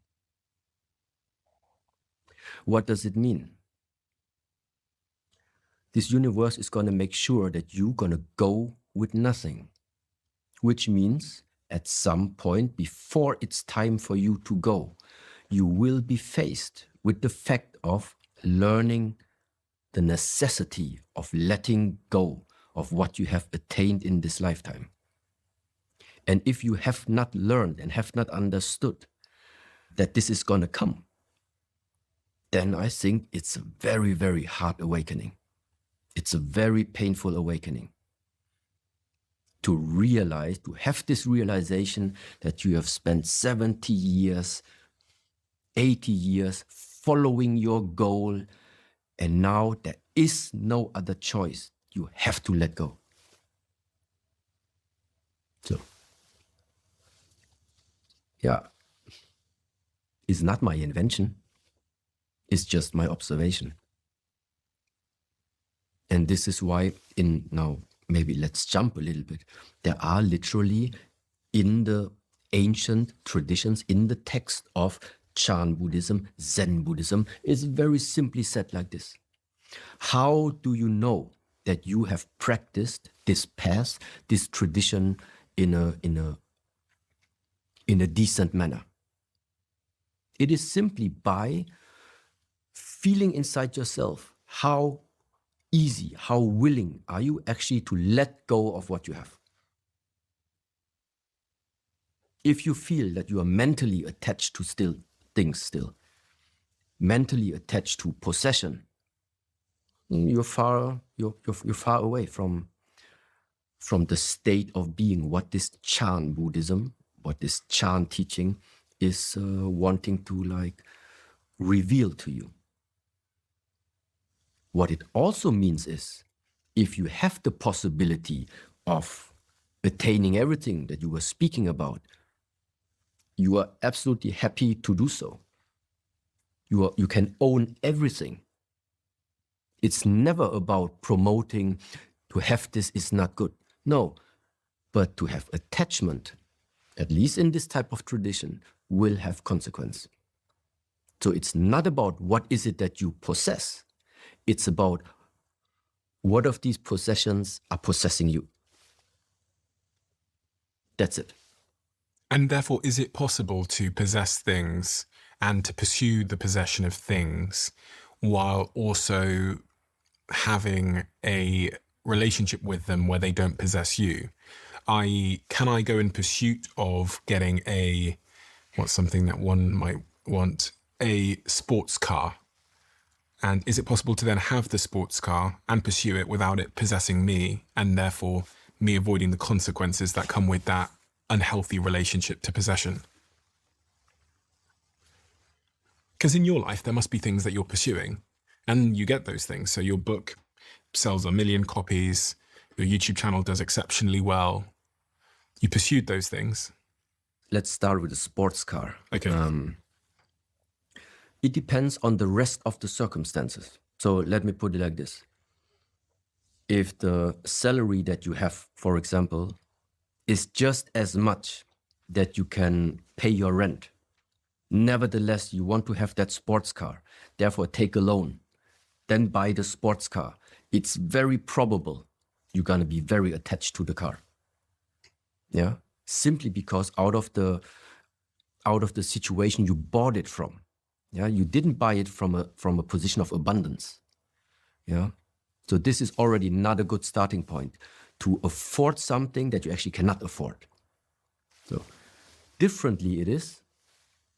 What does it mean? This universe is going to make sure that you're going to go with nothing, which means at some point before it's time for you to go, you will be faced with the fact of learning the necessity of letting go of what you have attained in this lifetime. And if you have not learned and have not understood that this is going to come, then I think it's a very, very hard awakening. It's a very painful awakening. To realize, to have this realization that you have spent 70 years, 80 years following your goal, and now there is no other choice. You have to let go. So, yeah, it's not my invention. It's just my observation. And this is why now, maybe let's jump a little bit. There are literally in the ancient traditions, in the text of Chan Buddhism, Zen Buddhism, is very simply said like this. How do you know that you have practiced this path, this tradition in a decent manner? It is simply by feeling inside yourself how easy, how willing are you actually to let go of what you have. If you feel that you are mentally attached to things, mentally attached to possession, you're far away from the state of being, what this Chan Buddhism, what this Chan teaching is wanting to reveal to you. What it also means is, if you have the possibility of attaining everything that you were speaking about, you are absolutely happy to do so. You can own everything. It's never about promoting to have this is not good. No, but to have attachment, at least in this type of tradition, will have consequence. So it's not about what is it that you possess. It's about what of these possessions are possessing you. That's it. And therefore, is it possible to possess things and to pursue the possession of things while also having a relationship with them where they don't possess you? I.e., can I go in pursuit of getting what's something that one might want a sports car? And is it possible to then have the sports car and pursue it without it possessing me, and therefore me avoiding the consequences that come with that unhealthy relationship to possession? Because in your life, there must be things that you're pursuing, and you get those things. So your book sells 1 million copies, your YouTube channel does exceptionally well. You pursued those things. Let's start with the sports car. Okay. It depends on the rest of the circumstances. So let me put it like this. If the salary that you have, for example, is just as much that you can pay your rent, nevertheless, you want to have that sports car, therefore take a loan, then buy the sports car, it's very probable you're going to be very attached to the car. Yeah, simply because out of the situation you bought it from. Yeah, you didn't buy it from a position of abundance. Yeah, so this is already not a good starting point to afford something that you actually cannot afford. So differently it is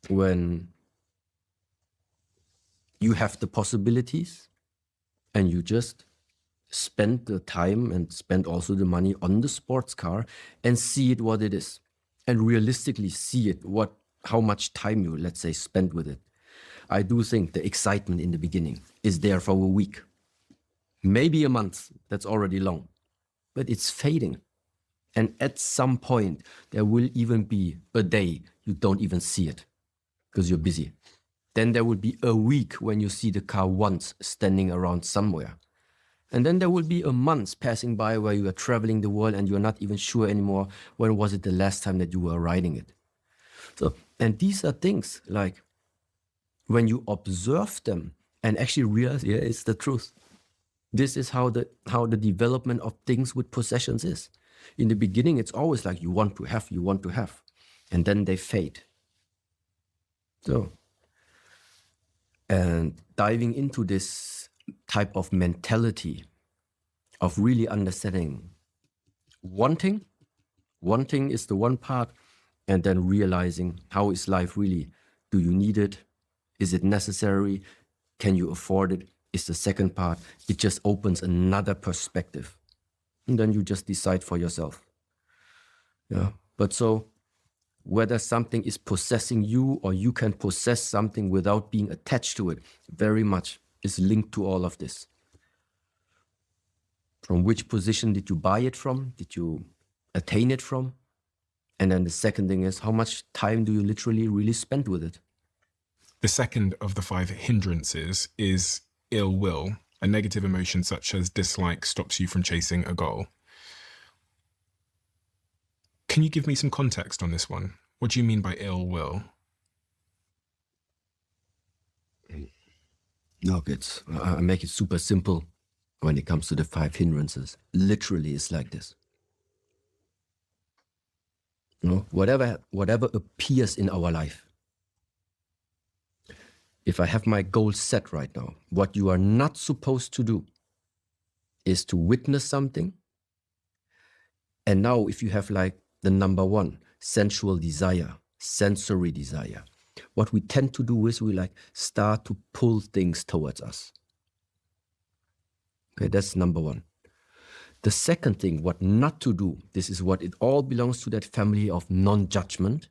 when you have the possibilities and you just spend the time and spend also the money on the sports car and see it what it is, and realistically see it how much time you, let's say, spend with it. I do think the excitement in the beginning is there for a week, maybe a month. That's already long, but it's fading. And at some point, there will even be a day you don't even see it because you're busy. Then there will be a week when you see the car once standing around somewhere. And then there will be a month passing by where you are traveling the world and you're not even sure anymore when was it the last time that you were riding it. So, and these are things like when you observe them and actually realize, yeah, it's the truth. This is how the development of things with possessions is. In the beginning, it's always like you want to have, and then they fade. So, and diving into this type of mentality of really understanding wanting is the one part, and then realizing how is life really? Do you need it? Is it necessary? Can you afford it? Is the second part. It just opens another perspective. And then you just decide for yourself. Yeah. But so whether something is possessing you or you can possess something without being attached to it, very much is linked to all of this. From which position did you buy it from? Did you attain it from? And then the second thing is, how much time do you literally really spend with it? The second of the 5 hindrances is ill will. A negative emotion such as dislike stops you from chasing a goal. Can you give me some context on this one? What do you mean by ill will? Look, I make it super simple when it comes to the 5 hindrances. Literally, it's like this. You know, whatever appears in our life. If I have my goal set right now, what you are not supposed to do is to witness something. And now if you have like the number 1, sensual desire, sensory desire, what we tend to do is we like start to pull things towards us. Okay, that's number 1. The second thing, what not to do, this is what it all belongs to, that family of non-judgment,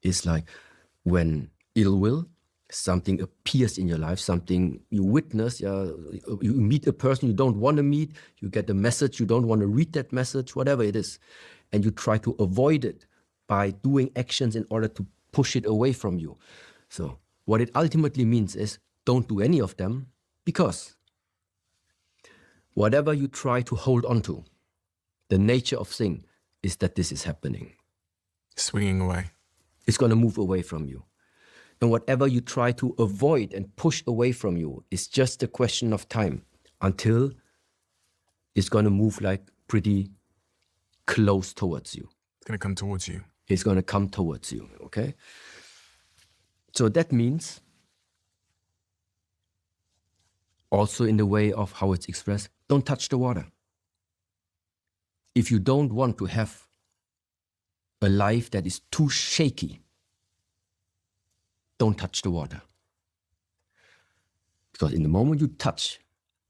is like when ill will, something appears in your life, something you witness, you meet a person you don't want to meet, you get a message, you don't want to read that message, whatever it is, and you try to avoid it by doing actions in order to push it away from you. So what it ultimately means is don't do any of them, because whatever you try to hold on to, the nature of thing is that this is happening. Swinging away. It's going to move away from you. And whatever you try to avoid and push away from you is just a question of time until it's going to move like pretty close towards you. It's going to come towards you. It's going to come towards you, okay? So that means also in the way of how it's expressed, don't touch the water. If you don't want to have a life that is too shaky, don't touch the water. Because in the moment you touch,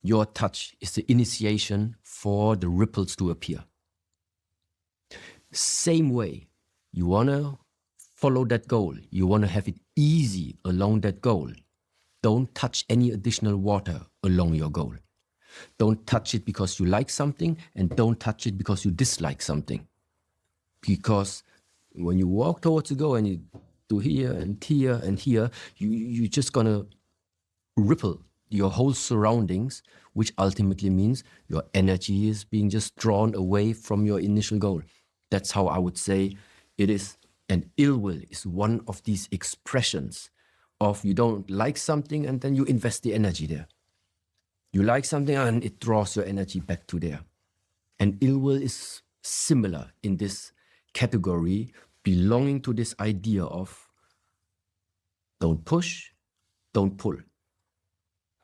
your touch is the initiation for the ripples to appear. Same way, you want to follow that goal. You want to have it easy along that goal. Don't touch any additional water along your goal. Don't touch it because you like something, and don't touch it because you dislike something. Because when you walk towards the goal and you do here and here and here, you're just going to ripple your whole surroundings, which ultimately means your energy is being just drawn away from your initial goal. That's how I would say it is. And ill will is one of these expressions of you don't like something and then you invest the energy there. You like something and it draws your energy back to there. And ill will is similar in this category, belonging to this idea of don't push, don't pull.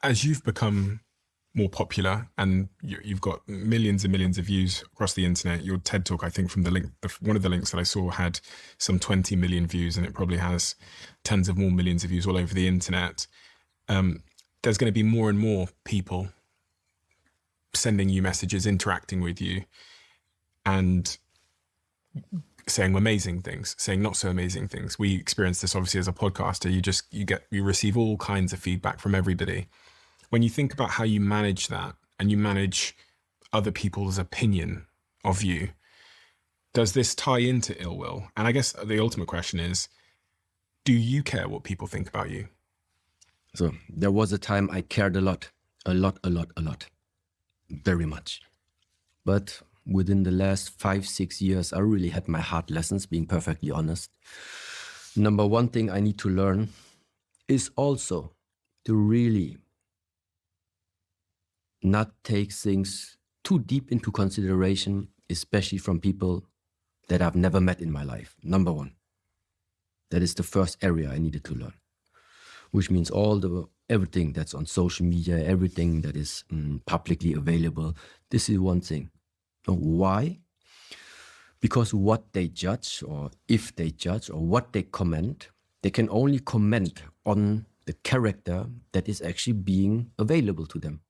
As you've become more popular and you've got millions and millions of views across the internet, your TED Talk, I think from the link, one of the links that I saw had some 20 million views, and it probably has tens of more millions of views all over the internet. There's going to be more and more people sending you messages, interacting with you, and saying amazing things, saying not so amazing things. We experience this obviously as a podcaster. You receive all kinds of feedback from everybody. When you think about how you manage that and you manage other people's opinion of you, does this tie into ill will? And I guess the ultimate question is, do you care what people think about you? So there was a time I cared a lot, very much. But within the last 5-6 years, I really had my hard lessons, being perfectly honest. Number one thing I need to learn is also to really not take things too deep into consideration, especially from people that I've never met in my life. Number one. That is the first area I needed to learn, which means everything that's on social media, everything that is publicly available. This is one thing. Why? Because what they judge, or if they judge, or what they comment, they can only comment on the character that is actually being available to them.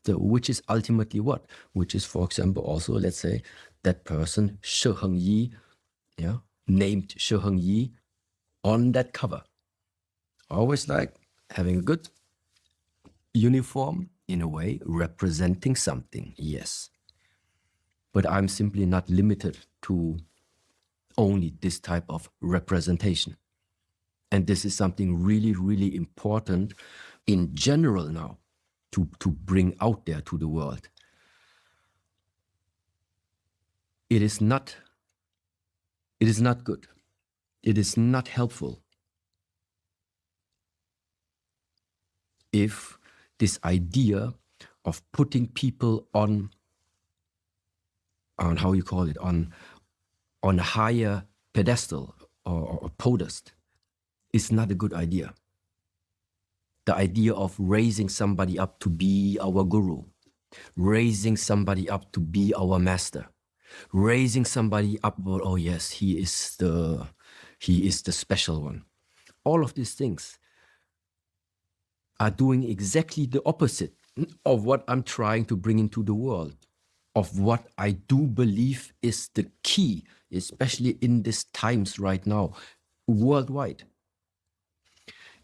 So, which is ultimately what? Which is, for example, also, let's say, that person, Shi Hengyi, named Shi Hengyi on that cover. Always like having a good uniform, in a way, representing something, yes. But I'm simply not limited to only this type of representation. And this is something really, really important in general now to bring out there to the world. It is not good. It is not helpful if this idea of putting people on how you call it, on a higher pedestal or podest is not a good idea. The idea of raising somebody up to be our guru, raising somebody up to be our master, raising somebody up, oh yes, he is the special one. All of these things are doing exactly the opposite of what I'm trying to bring into the world, of what I do believe is the key, especially in these times right now, worldwide.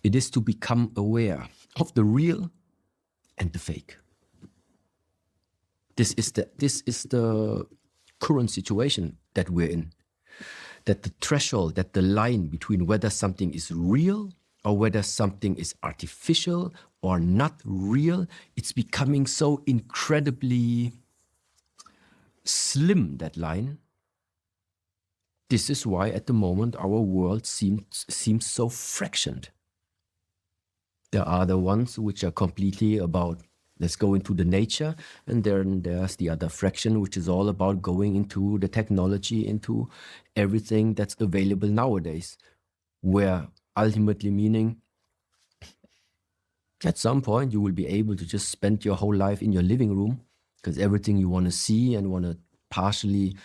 It is to become aware of the real and the fake. This is the current situation that we're in. That the threshold, that the line between whether something is real or whether something is artificial or not real, it's becoming so incredibly slim, that line. This is why at the moment our world seems so fractioned. There are the ones which are completely about, let's go into the nature, and then there's the other fraction, which is all about going into the technology, into everything that's available nowadays, where ultimately meaning at some point you will be able to just spend your whole life in your living room, because everything you want to see and want to partially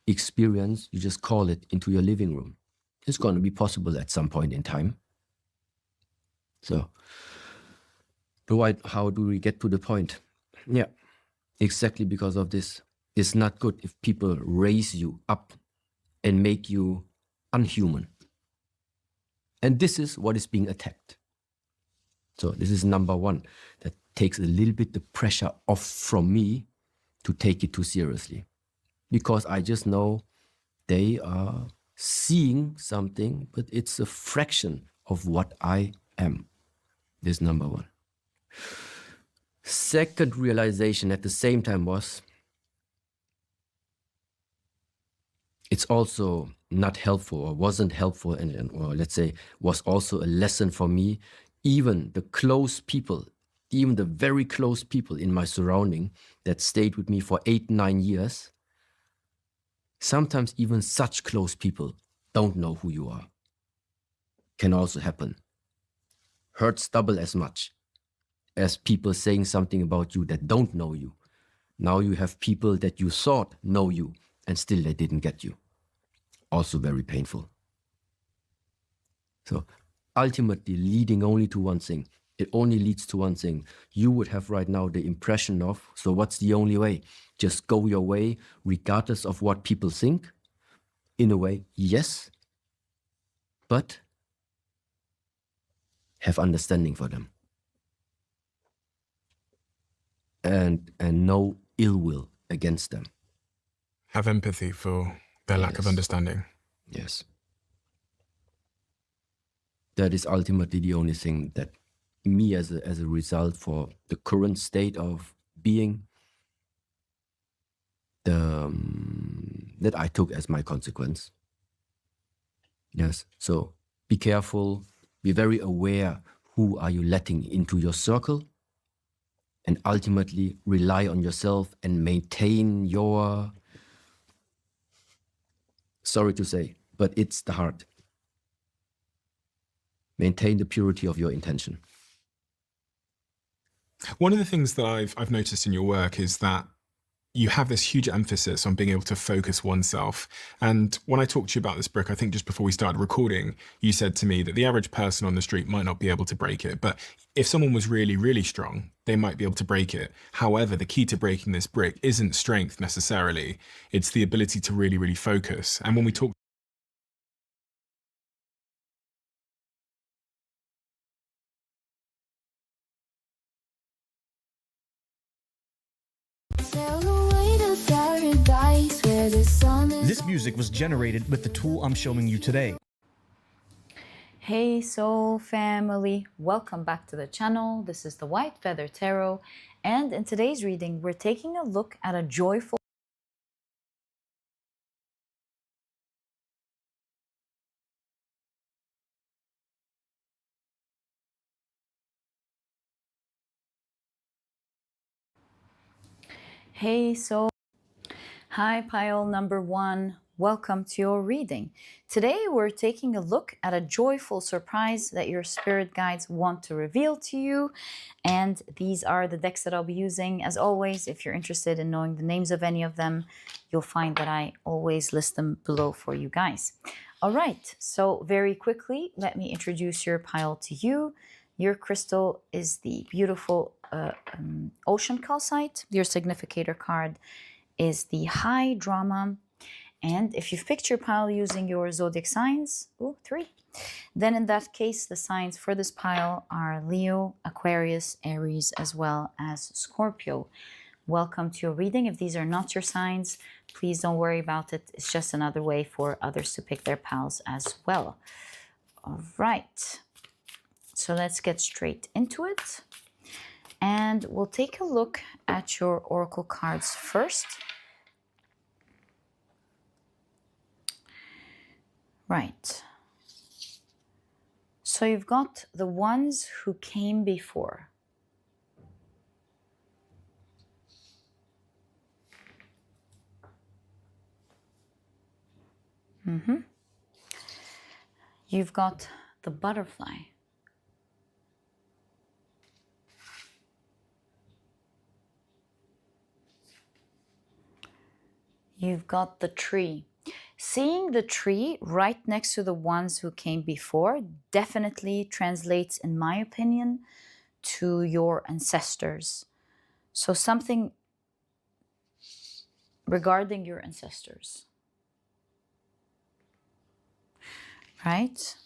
experience, you just call it into your living room. It's going to be possible at some point in time. So, how do we get to the point? Yeah, exactly because of this. It's not good if people raise you up and make you unhuman. And this is what is being attacked. So this is number one. That takes a little bit the pressure off from me to take it too seriously. Because I just know they are seeing something, but it's a fraction of what I am. This is number one. Second realization at the same time was, it's also not helpful or wasn't helpful, or let's say was also a lesson for me. Even the close people, even the very close people in my surrounding that stayed with me for 8-9 years, sometimes even such close people don't know who you are. Can also happen. Hurts double as much as people saying something about you that don't know you. Now you have people that you thought know you and still they didn't get you. Also very painful. So ultimately leading only to one thing. It only leads to one thing. You would have right now the impression of, so what's the only way? Just go your way regardless of what people think? In a way, yes. But have understanding for them. And no ill will against them. Have empathy for their lack of understanding. Yes. That is ultimately the only thing that me as a result for the current state of being that I took as my consequence. Yes. So be careful, be very aware who are you letting into your circle, and ultimately rely on yourself and maintain your, sorry to say, but it's the heart. Maintain the purity of your intention. One of the things that I've noticed in your work is that you have this huge emphasis on being able to focus oneself. And when I talked to you about this book, I think just before we started recording, you said to me that the average person on the street might not be able to break it. But if someone was really, really strong, they might be able to break it. However, the key to breaking this brick isn't strength necessarily. It's the ability to really, really focus. And when we talk This music was generated with the tool I'm showing you today. Hey soul family, welcome back to the channel. This is the White Feather Tarot, and in today's reading we're taking a look at a joyful Hey soul. Hi pile number 1, welcome to your reading. Today we're taking a look at a joyful surprise that your spirit guides want to reveal to you, and these are the decks that I'll be using. As always, if you're interested in knowing the names of any of them, you'll find that I always list them below for you guys. All right, so very quickly, let me introduce your pile to you. Your crystal is the beautiful ocean calcite. Your significator card is the high drama. And if you've picked your pile using your zodiac signs, 3, then in that case, the signs for this pile are Leo, Aquarius, Aries, as well as Scorpio. Welcome to your reading. If these are not your signs, please don't worry about it. It's just another way for others to pick their piles as well. All right. So let's get straight into it. And we'll take a look at your oracle cards first. Right. So you've got the ones who came before. You've got the butterfly. You've got the tree. Seeing the tree right next to the ones who came before definitely translates, in my opinion, to your ancestors. So something regarding your ancestors, right?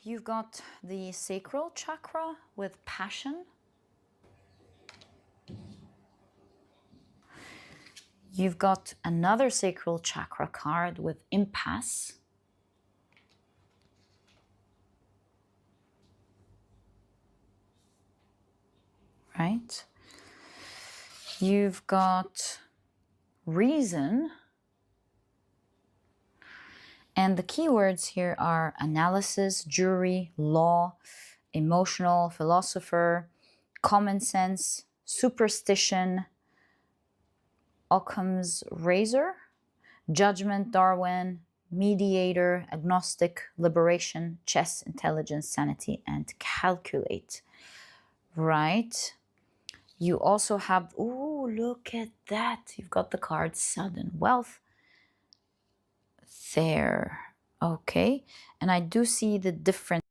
You've got the sacral chakra with passion. You've got another sacral chakra card with impasse. Right? You've got reason. And the keywords here are analysis, jury, law, emotional, philosopher, common sense, superstition, Occam's razor, judgment, Darwin, mediator, agnostic, liberation, chess, intelligence, sanity, and calculate. Right? You also have, oh, look at that. You've got the card sudden wealth there. Okay. And I do see the difference